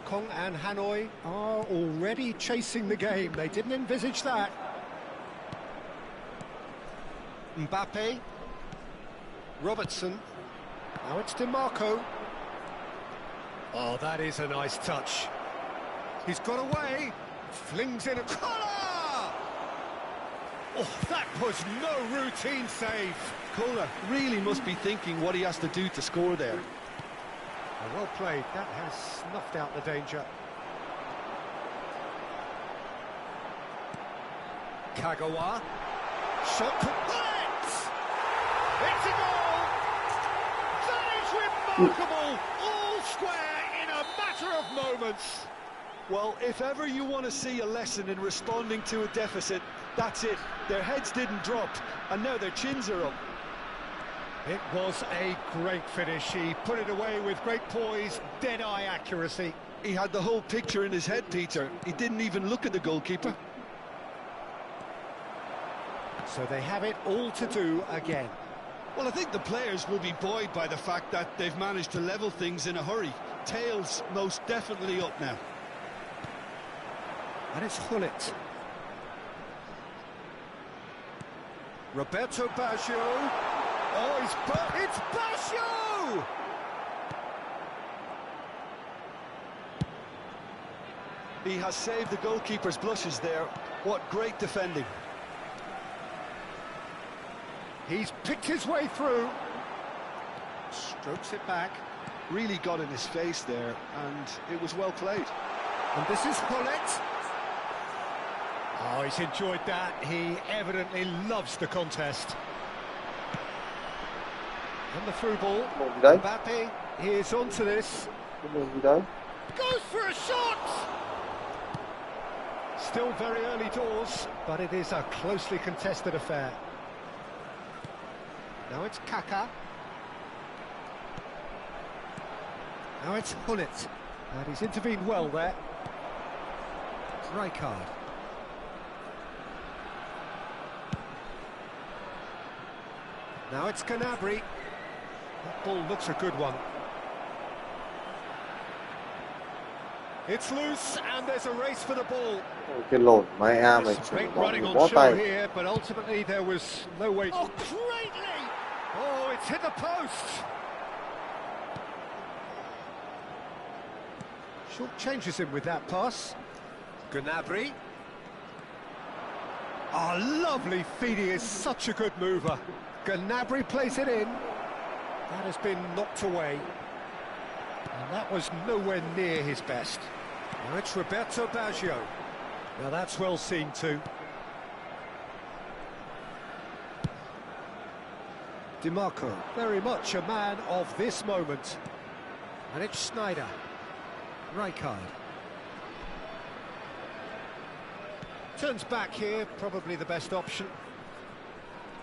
Kong and Hanoi are already chasing the game. They didn't envisage that. Mbappe. Robertson. Now it's DiMarco. Oh, that is a nice touch. He's got away. Flings in a collar. Oh, that was no routine save. Kohler really must be thinking what he has to do to score there. Oh, well played. That has snuffed out the danger. Kagawa. Shot for Bullet! It's a goal! That is remarkable! All square in a matter of moments. Well, if ever you want to see a lesson in responding to a deficit, that's it. Their heads didn't drop, and now their chins are up. It was a great finish. He put it away with great poise, dead-eye accuracy. He had the whole picture in his head, Peter. He didn't even look at the goalkeeper. So they have it all to do again. Well, I think the players will be buoyed by the fact that they've managed to level things in a hurry. Tails most definitely up now. And it's Hullet. Roberto Baggio. Oh, it's Baggio! He has saved the goalkeeper's blushes there. What great defending. He's picked his way through. Strokes it back. Really got in his face there, and it was well played. And this is Hullet. Oh, he's enjoyed that. He evidently loves the contest. And the through ball. Mbappe is onto this. Goes for a shot! Still very early doors, but it is a closely contested affair. Now it's Kaka. Now it's Hullet. And he's intervened well there. Rijkaard. Now it's Gnabry. That ball looks a good one. It's loose, and there's a race for the ball. Cái lồn mẹ mày. Great running on show here, but ultimately there was no way. Oh, greatly! Oh, it's hit the post. Short changes him with that pass. Gnabry. Oh, lovely feed. He is such a good mover. Gnabry plays it in. That has been knocked away. And that was nowhere near his best. Now it's Roberto Baggio. Now that's well seen too. DiMarco, very much a man of this moment. And it's Schneider. Rijkaard. Turns back here, probably the best option.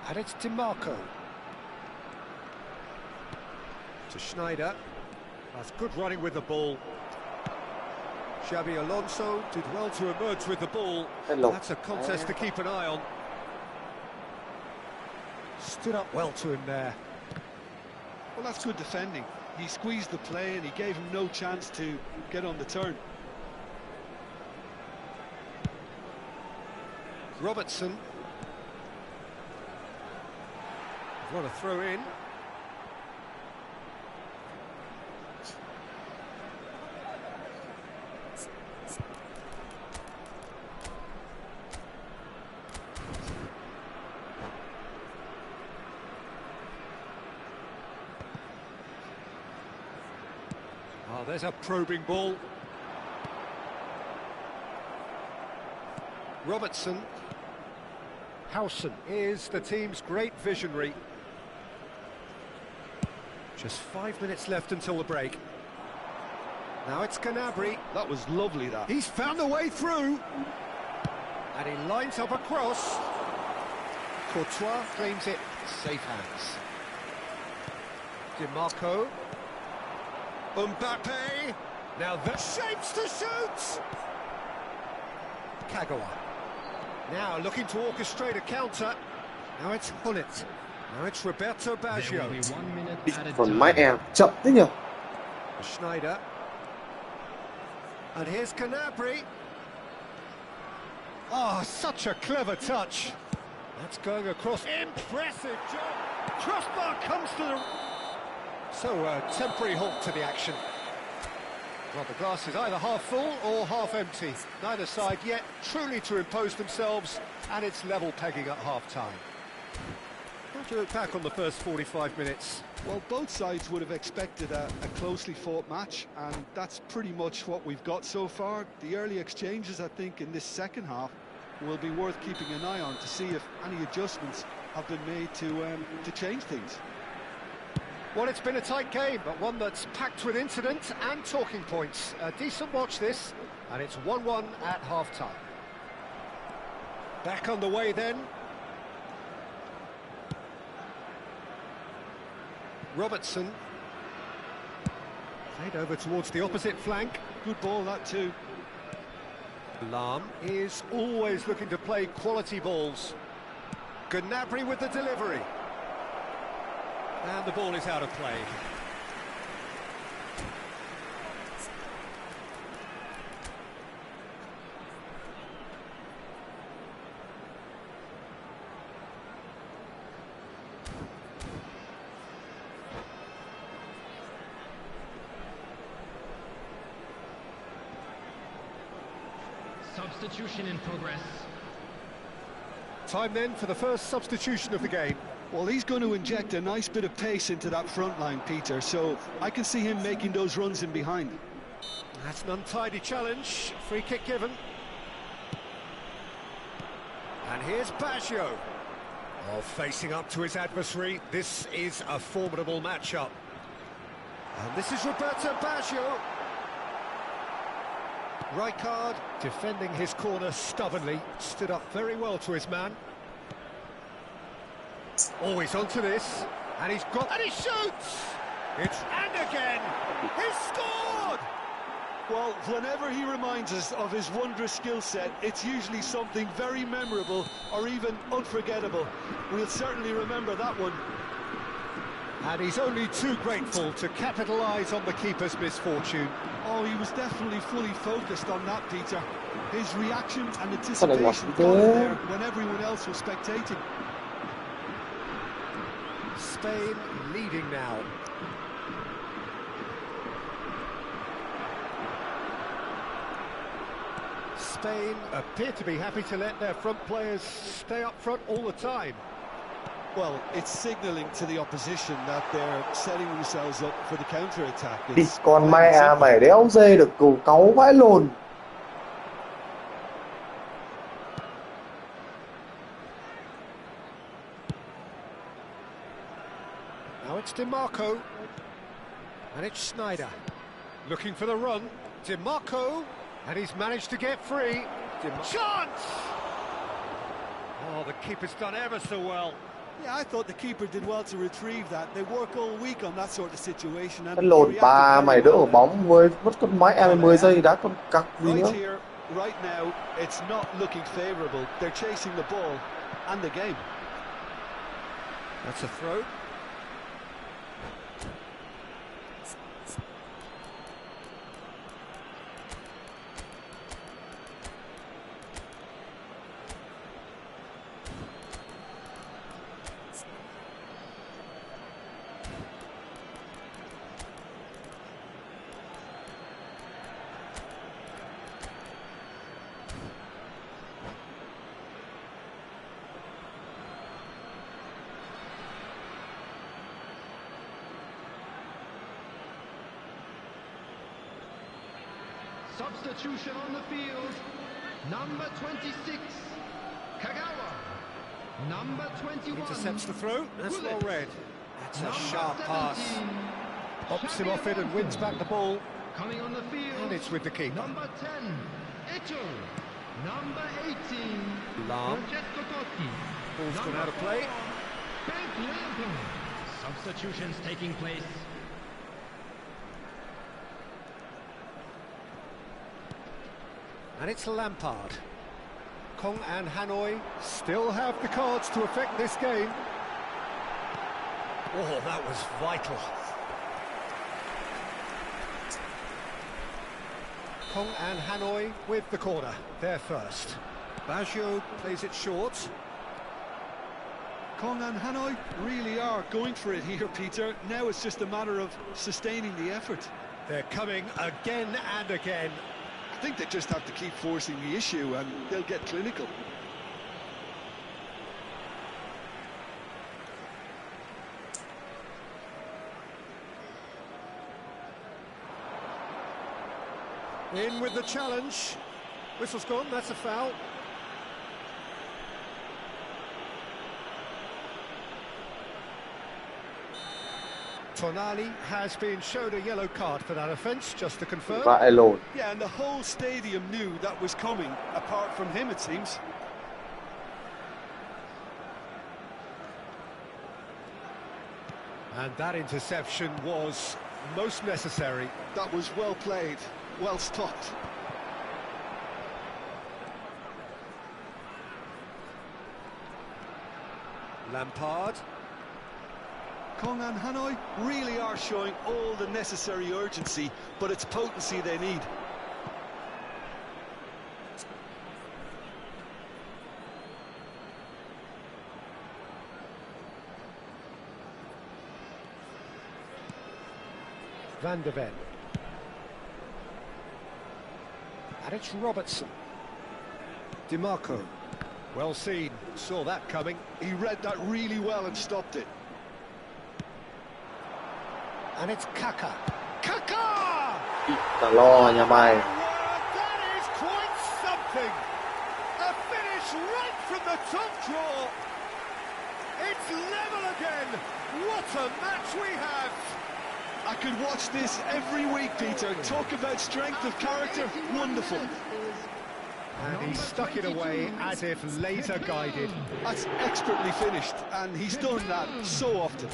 And it's DiMarco. To Schneider. That's good running with the ball. Xabi Alonso did well to emerge with the ball. That's a contest to keep an eye on. Stood up well to him there. Well, that's good defending. He squeezed the play and he gave him no chance to get on the turn. Robertson. What a throw in. Oh, there's a probing ball. Robertson. Howson is the team's great visionary. Just 5 minutes left until the break. Now it's Gnabry. That was lovely, that. He's found a way through. And he lines up across. Courtois claims it. Safe hands. DiMarco. Mbappe. Now the shapes to shoot. Kagawa. Now looking to orchestrate a counter. Now it's Hullet. Now it's Roberto Baggio. Còn máy em chậm thế nhỉ? Schneider. And here's Gnabry. Oh, such a clever touch. That's going across. Impressive job. Crossbar comes to the... So, a temporary halt to the action. Well, the glass is either half full or half empty. Neither side yet truly to impose themselves, and it's level pegging at half-time. How do you look back on the first 45 minutes? Well, both sides would have expected a closely fought match, and that's pretty much what we've got so far. The early exchanges, I think, in this second half will be worth keeping an eye on to see if any adjustments have been made to change things. Well, it's been a tight game, but one that's packed with incident and talking points. A decent watch this, and it's 1-1 at half-time. Back on the way then. Robertson. Played over towards the opposite flank. Good ball, that too. Lahm is always looking to play quality balls. Gnabry with the delivery. And the ball is out of play. Substitution in progress. Time then for the first substitution of the game. Well, he's going to inject a nice bit of pace into that front line, Peter, so I can see him making those runs in behind. That's an untidy challenge. Free kick given. And here's Baggio. Oh, facing up to his adversary. This is a formidable matchup. And this is Roberto Baggio. Rijkaard defending his corner stubbornly. Stood up very well to his man. Always onto this, and he's got, and he shoots! And again, he's scored! Well, whenever he reminds us of his wondrous skill set, it's usually something very memorable or even unforgettable. We'll certainly remember that one. And he's only too grateful to capitalise on the keeper's misfortune. Oh, he was definitely fully focused on that, Peter. His reaction and anticipation got him there when everyone else was spectating. Spain leading now. Spain appear to be happy to let their front players stay up front all the time. Well, it's signalling to the opposition that they're setting themselves up for the counter-attack. Đi con mẹ mày đéo dê được củ cáu vãi lồn. DiMarco. And it's Snyder. Looking for the run. DiMarco. And he's managed to get free. Chance! Oh, the keeper's done ever so well. Yeah, I thought the keeper did well to retrieve that. They work all week on that sort of situation. And Cái lồn ba mày đỡ ở bóng với mất con máy em 10 giây đá con cặc gì nữa. Right here, right now, it's not looking favourable. They're chasing the ball and the game. That's a throw. Substitution on the field. Number 26, Kagawa. Number 21. Intercepts the throw. That's well read. That's a sharp pass. Pops him off it and wins back the ball. Coming on the field. And it's with the keeper. Number 10, Eto. Number 18, Lam. Progetto Totti. Ball's gone out of play. Substitutions taking place. And it's Lampard. Kong and Hanoi still have the cards to affect this game. Oh, that was vital. Kong and Hanoi with the corner. They're first. Baggio plays it short. Kong and Hanoi really are going for it here, Peter. Now it's just a matter of sustaining the effort. They're coming again and again. I think they just have to keep forcing the issue and they'll get clinical. In with the challenge. Whistle's gone, that's a foul. Tonali has been shown a yellow card for that offence, just to confirm. Yeah, and the whole stadium knew that was coming, apart from him, it seems. And that interception was most necessary. That was well played, well stopped. Lampard. Kong and Hanoi really are showing all the necessary urgency, but it's potency they need. Van de Ven. And it's Robertson. DiMarco. Well seen, saw that coming. He read that really well and stopped it. And it's Kaka. Kaka! That is quite something. A finish right from the top draw. It's level again. What a match we have. I could watch this every week, Peter. Talk about strength of character. Wonderful. And he stuck it away as if laser guided. That's expertly finished, and he's done that so often.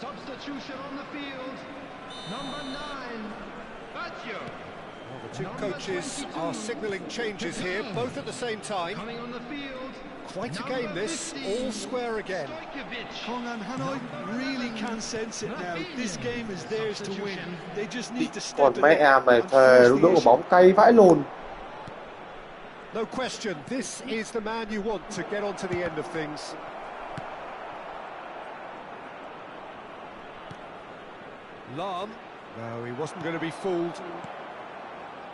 Substitution on the field. Number 9, Baggio. Well, the two coaches are signalling changes here, both at the same time. Coming on the field. Quite a game this, all square again. Kong and Hanoi really can sense it now. This game is theirs to win. They just need to step in and force the issue. No question, this is the man you want to get onto the end of things. Lam. No, he wasn't going to be fooled.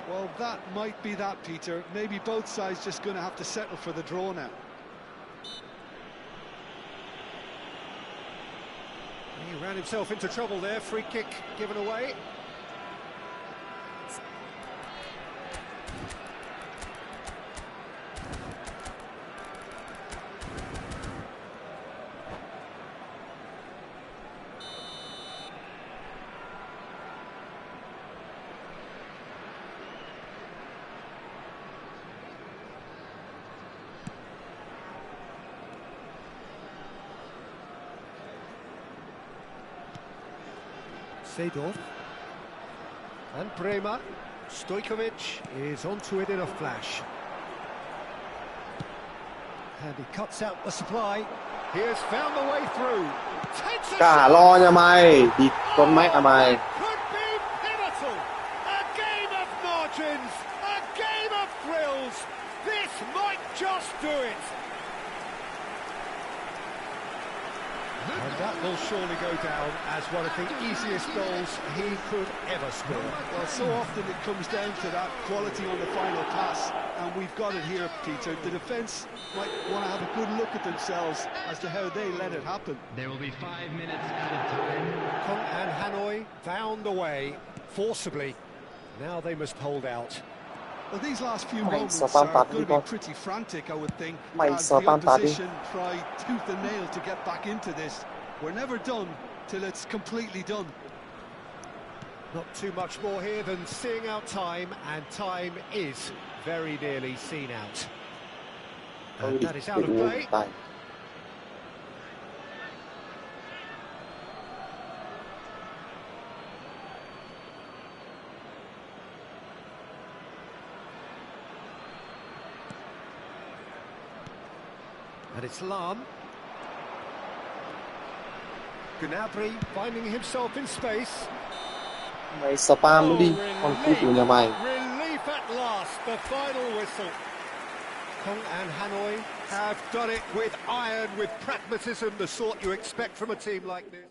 Well, that might be that, Peter. Maybe both sides just going to have to settle for the draw now. He ran himself into trouble there. Free kick given away. Seedorf and Bremer. Stojkovic is onto it in a flash. And he cuts out the supply. He has found the way through. Takes a Cả shot. lo nha mày, địt con mẹ mày. Could be pivotal. A game of margins. A game of thrills. This might just do it. And that will surely go down as one of the easiest goals he could ever score. Well, so often it comes down to that quality on the final pass, and we've got it here, Peter. The defence might want to have a good look at themselves as to how they let it happen. There will be 5 minutes added time. Kong and Hanoi found a way forcibly. Now they must hold out. Well, these last few Mày moments sợ tan are tạt going đi to be con. pretty frantic, I would think, Mày as sợ the tan tạt đi. opposition try tooth and nail to get back into this. We're never done till it's completely done. Not too much more here than seeing out time, and time is very nearly seen out. And that is out of play. Tài. And it's Lam. Gnabry finding himself in space. Mày spam đi, con cút của nhà mày. Relief at last, the final whistle. Kong and Hanoi have done it with iron, with pragmatism, the sort you expect from a team like this.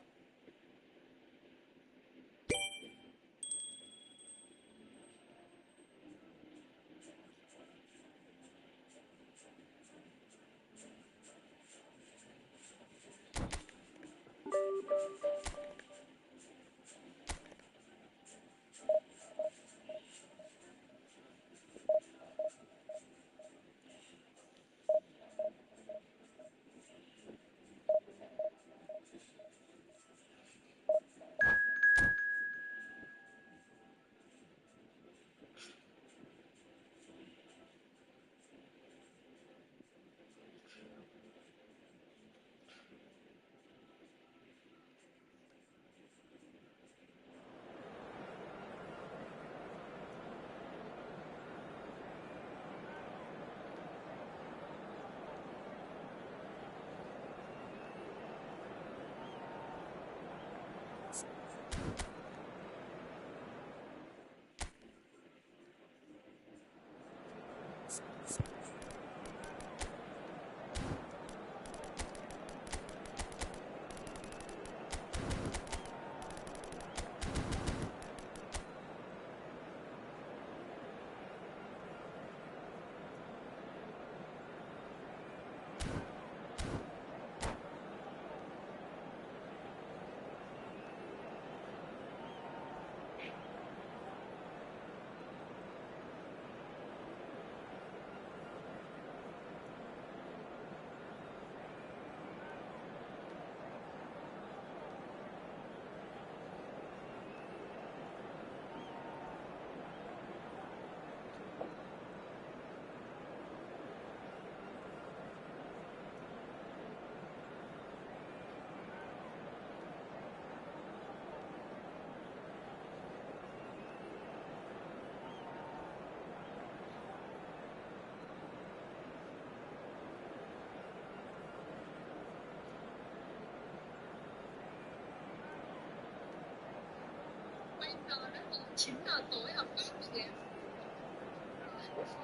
Chính là tối ở Pháp kìa.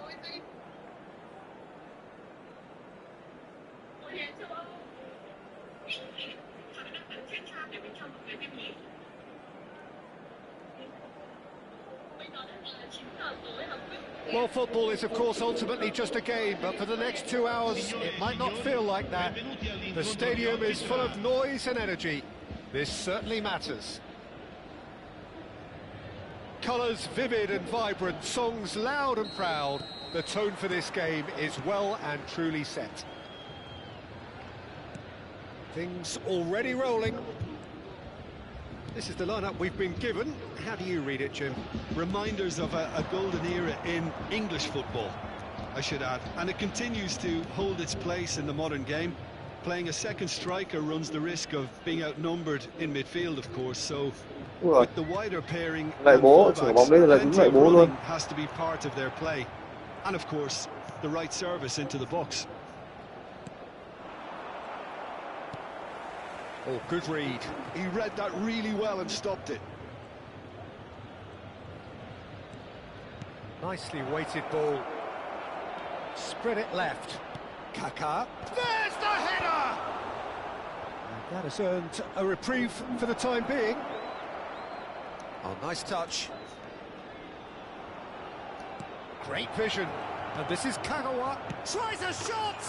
Ôi đây. Ôi đến châu Âu. Cho nên vẫn diễn ra để bên trong một cái game nhỉ. Bây giờ Well, football is, of course, ultimately just a game, but for the next 2 hours, it might not feel like that. The stadium is full of noise and energy. This certainly matters. Colours vivid and vibrant, songs loud and proud. The tone for this game is well and truly set. Things already rolling. This is the lineup we've been given. How do you read it, Jim? Reminders of a golden era in English football, I should add. And it continues to hold its place in the modern game. Playing a second striker runs the risk of being outnumbered in midfield, of course. So with the wider pairing and fullbacks, plenty of running has to be part of their play. And of course, the right service into the box. Oh, good read. He read that really well and stopped it. Nicely weighted ball. Spread it left. Kaká. There's the header! And that has earned a reprieve for the time being. Oh, nice touch. Great vision. And this is Kagawa. Tries a shot!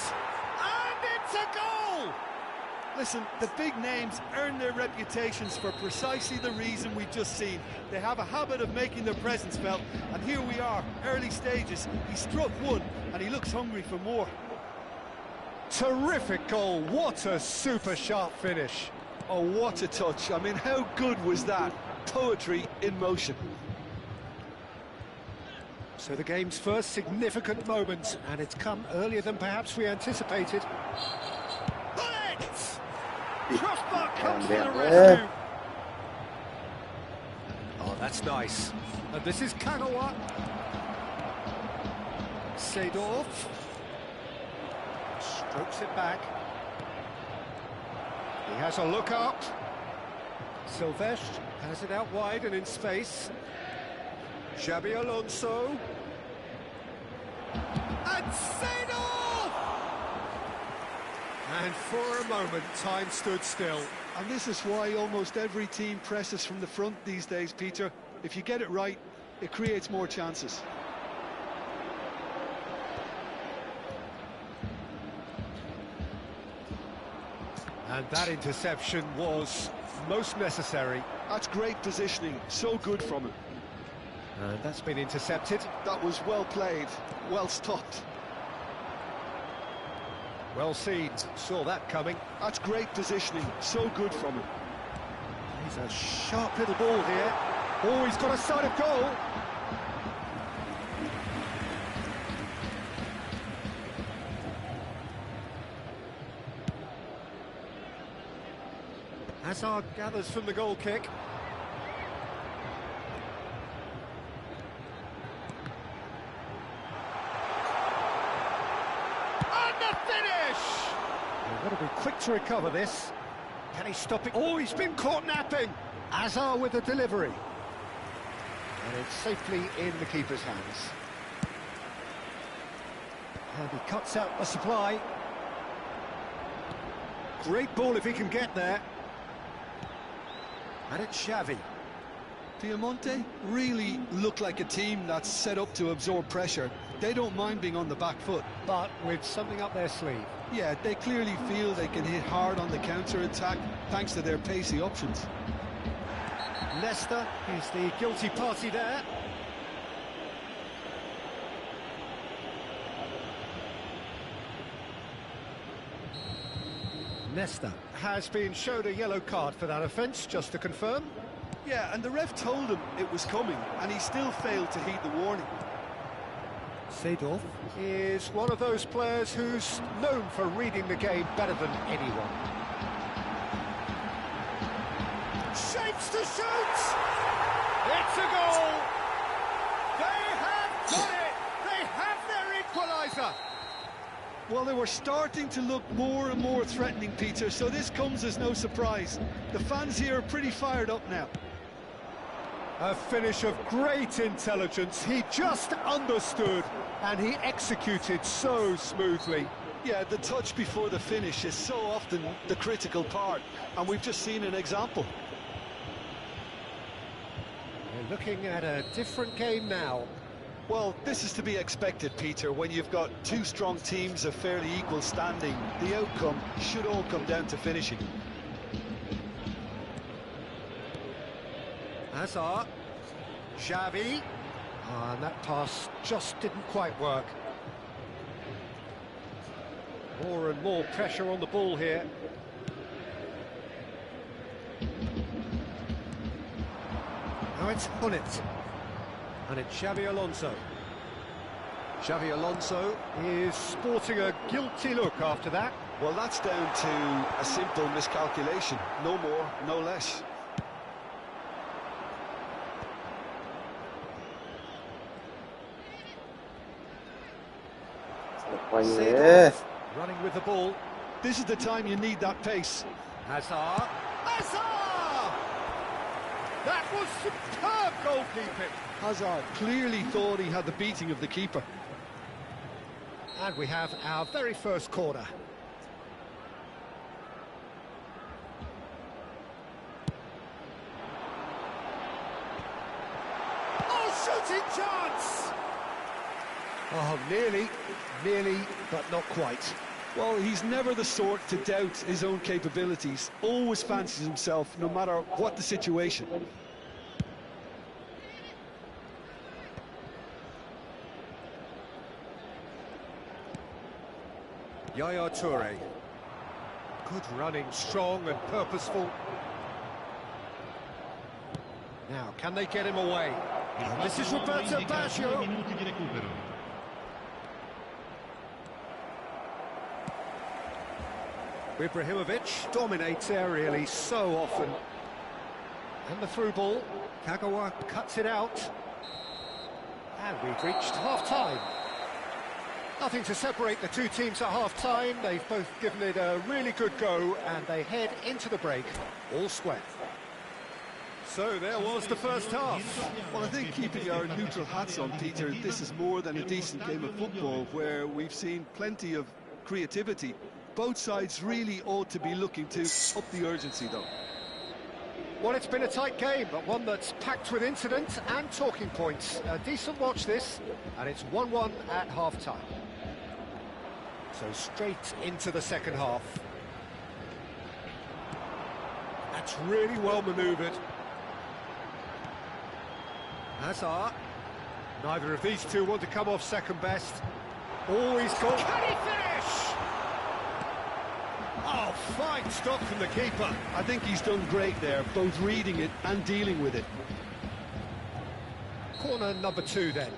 And it's a goal! Listen, the big names earn their reputations for precisely the reason we've just seen. They have a habit of making their presence felt, and here we are, early stages. He struck one, and he looks hungry for more. Terrific goal, what a super sharp finish. Oh, what a touch. I mean, how good was that? Poetry in motion. So the game's first significant moment, and it's come earlier than perhaps we anticipated. Crossbar comes to the rescue. Oh, that's nice. And this is Kagawa. Seedorf. Strokes it back. He has a look up. Silvestre has it out wide and in space. Xabi Alonso. And Seedorf! And for a moment, time stood still. And this is why almost every team presses from the front these days, Peter. If you get it right, it creates more chances. And that interception was most necessary. That's great positioning, so good from him. And that's been intercepted. That was well played, well stopped. Well seen, saw that coming. That's great positioning, so good from him. He's a sharp little ball here. Oh, he's got a sight of goal. Hazard gathers from the goal kick. Got to be quick to recover this. Can he stop it? Oh, he's been caught napping. ASA with the delivery. And it's safely in the keeper's hands. And he cuts out the supply. Great ball if he can get there. And it's Xavi. Piemonte really look like a team that's set up to absorb pressure. They don't mind being on the back foot. But with something up their sleeve. Yeah, they clearly feel they can hit hard on the counter-attack thanks to their pacey options. Leicester is the guilty party there. Leicester has been showed a yellow card for that offence, just to confirm. Yeah, and the ref told him it was coming, and he still failed to heed the warning. Seedorf is one of those players who's known for reading the game better than anyone. Shapes to shoot! It's a goal! They have got it! They have their equaliser! Well, they were starting to look more and more threatening, Peter, so this comes as no surprise. The fans here are pretty fired up now. A finish of great intelligence. He just understood and he executed so smoothly. Yeah, the touch before the finish is so often the critical part, and we've just seen an example. We're looking at a different game now. Well, this is to be expected, Peter. When you've got two strong teams of fairly equal standing, the outcome should all come down to finishing. ASA, Xavi, and that pass just didn't quite work. More and more pressure on the ball here. Now it's Hunnit, and it's Xavi Alonso. Xavi Alonso is sporting a guilty look after that. Well, that's down to a simple miscalculation. No more, no less. Running with the ball. This is the time you need that pace. ASA! ASA! That was superb goalkeeping. Hazard clearly thought he had the beating of the keeper. And we have our very first corner. Oh, shooting chance! Oh, nearly, but not quite. Well, he's never the sort to doubt his own capabilities. Always fancies himself, no matter what the situation. Yaya Toure. Good running, strong and purposeful. Now, can they get him away? And this is Roberto Baggio. Ibrahimovic dominates aerially so often. And the through ball. Kagawa cuts it out. And we've reached half-time. Nothing to separate the two teams at half-time. They've both given it a really good go, and they head into the break all square. So there was the first half. Well, I think keeping our neutral hats on, Peter, this is more than a decent game of football where we've seen plenty of creativity. Both sides really ought to be looking to up the urgency, though. Well, it's been a tight game, but one that's packed with incidents and talking points. A decent watch this, and it's 1-1 at half-time. So straight into the second half. That's really well manoeuvred. ASA. Neither of these two want to come off second best. Always got... Can he finish? Oh, fine stop from the keeper. I think he's done great there, both reading it and dealing with it. Corner number 2 then.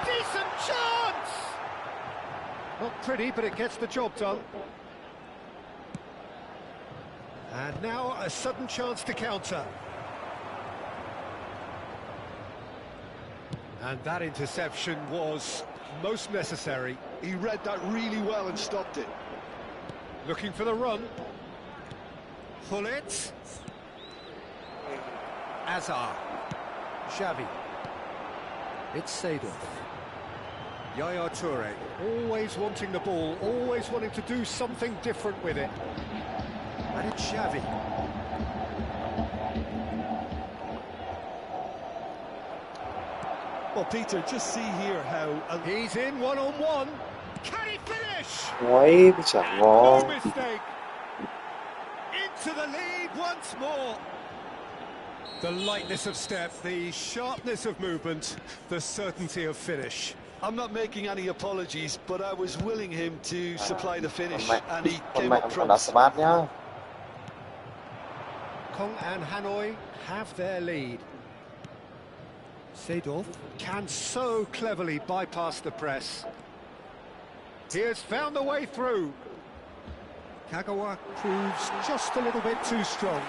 Decent chance! Not pretty, but it gets the job done. And now a sudden chance to counter. And that interception was most necessary. He read that really well and stopped it. Looking for the run. Hunnit. ASA. Xavi. It's Seedorf. Yaya Toure. Always wanting the ball, always wanting to do something different with it. And it's Xavi. Well, Peter, just see here how... He's in one-on-one. Can he finish? No mistake. Into the lead once more. The lightness of step, the sharpness of movement, the certainty of finish. I'm not making any apologies, but I was willing him to supply the finish, and he came up trumps. Kong and Hanoi have their lead. Seedorf can so cleverly bypass the press. He has found the way through. Kagawa proves just a little bit too strong.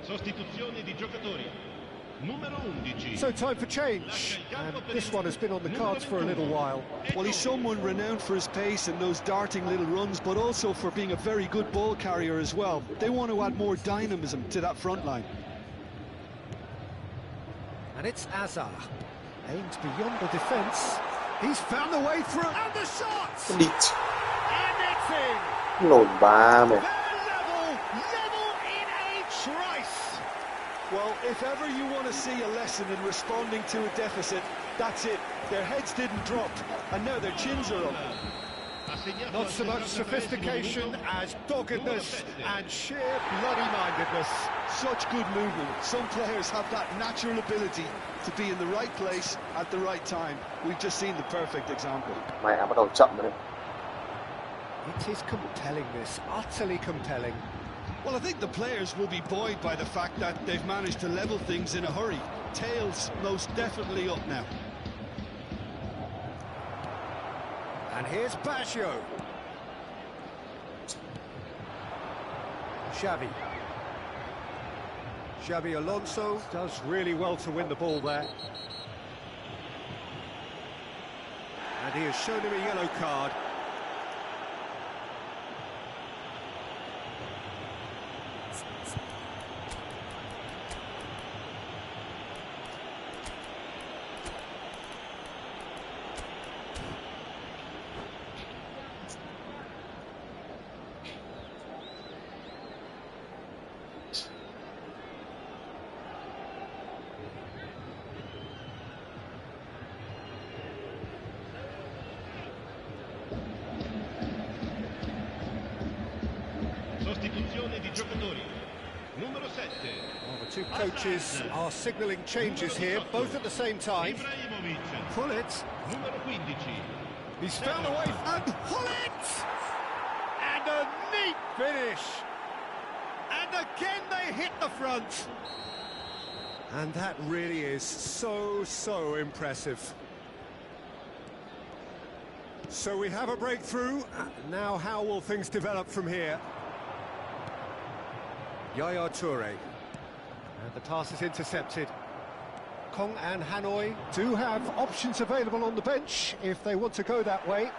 Sostituzioni di giocatori. So time for change, and this one has been on the cards for a little while. Well, he's someone renowned for his pace and those darting little runs, but also for being a very good ball carrier as well. They want to add more dynamism to that front line. And it's ASA, aimed beyond the defence. He's found the way through, and the shot! And it's in! Lồn ba mày. Level in a trice! Well, if ever you want to see a lesson in responding to a deficit, that's it. Their heads didn't drop, and now their chins are up. Not so much sophistication as doggedness and sheer bloody-mindedness. Such good movement. Some players have that natural ability to be in the right place at the right time. We've just seen the perfect example. Mày bắt đầu chậm rồi đấy. It is compelling, this, utterly compelling. Well, I think the players will be buoyed by the fact that they've managed to level things in a hurry. Tails most definitely up now. And here's Baggio. Xavi Alonso does really well to win the ball there. And he has shown him a yellow card. Well, the two coaches are signalling changes here, both at the same time. Pull it. He's found a way, and pull it! And a neat finish. And again they hit the front. And that really is so impressive. So we have a breakthrough. Now how will things develop from here? Yaya Toure. And the pass is intercepted. Kong and Hanoi do have options available on the bench if they want to go that way.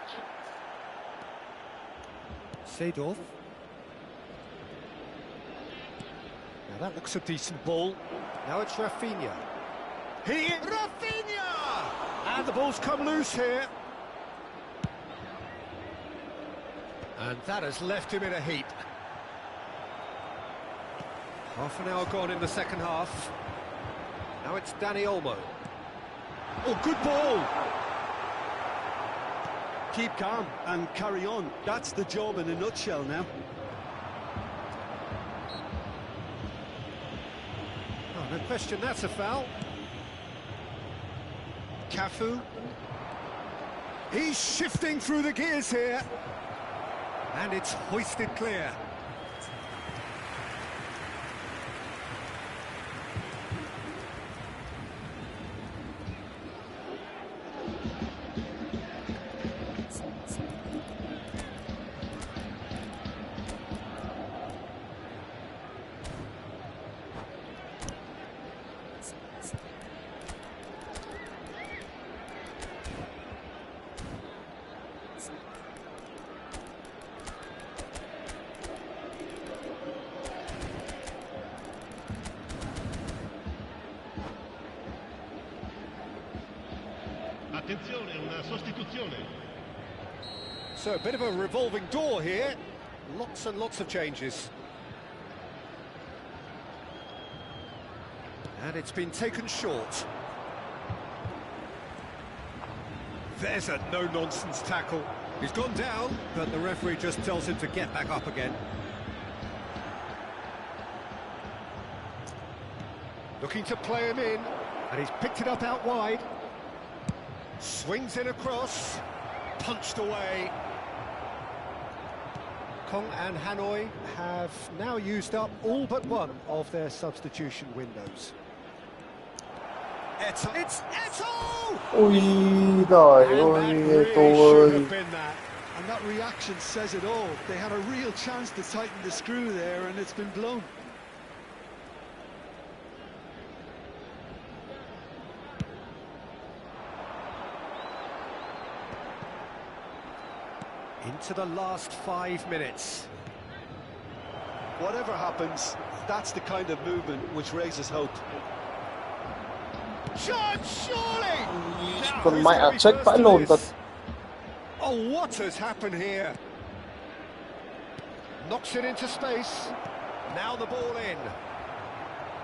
Seedorf. Now that looks a decent ball. Now it's Rafinha. Rafinha! And the ball's come loose here. And that has left him in a heap. Half an hour gone in the second half. Now it's Dani Olmo. Oh, good ball! Keep calm and carry on. That's the job in a nutshell now. Oh, no question, that's a foul. Cafu. He's shifting through the gears here. And it's hoisted clear. So a bit of a revolving door here. Lots and lots of changes. And it's been taken short. There's a no-nonsense tackle. He's gone down, but the referee just tells him to get back up again. Looking to play him in, and he's picked it up out wide. Swings in across, punched away. Kong and Hanoi have now used up all but one of their substitution windows. Eto'o! It's Eto'o! Ui giời ơi, Eto'o ơi. And that reaction says it all. They had a real chance to tighten the screw there, and it's been blown. into the last 5 minutes. Whatever happens, that's the kind of movement which raises hope. Shot, surely! Now, Con who's mẹ gonna be check first vãi to lồn thật. this? Oh, what has happened here? Knocks it into space. Now the ball in.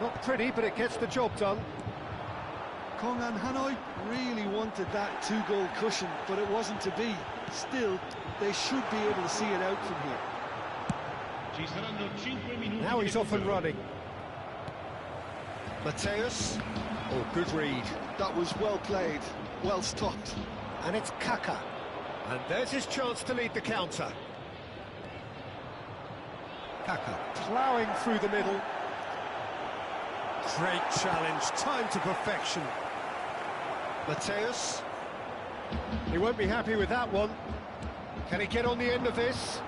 Not pretty, but it gets the job done. Kong and Hanoi really wanted that 2-goal cushion, but it wasn't to be. Still, they should be able to see it out from here. Now he's off and running. Mateus. Oh, good read. That was well played, well stopped. And it's Kaka. And there's his chance to lead the counter. Kaka ploughing through the middle. Great challenge, time to perfection. Mateus. He won't be happy with that one. Can he get on the end of this?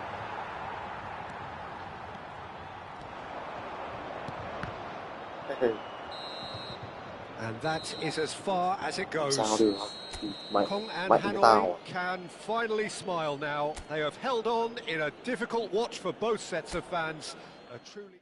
And that is as far as it goes. Kong and Hanoi can finally smile now. They have held on in a difficult watch for both sets of fans. A truly...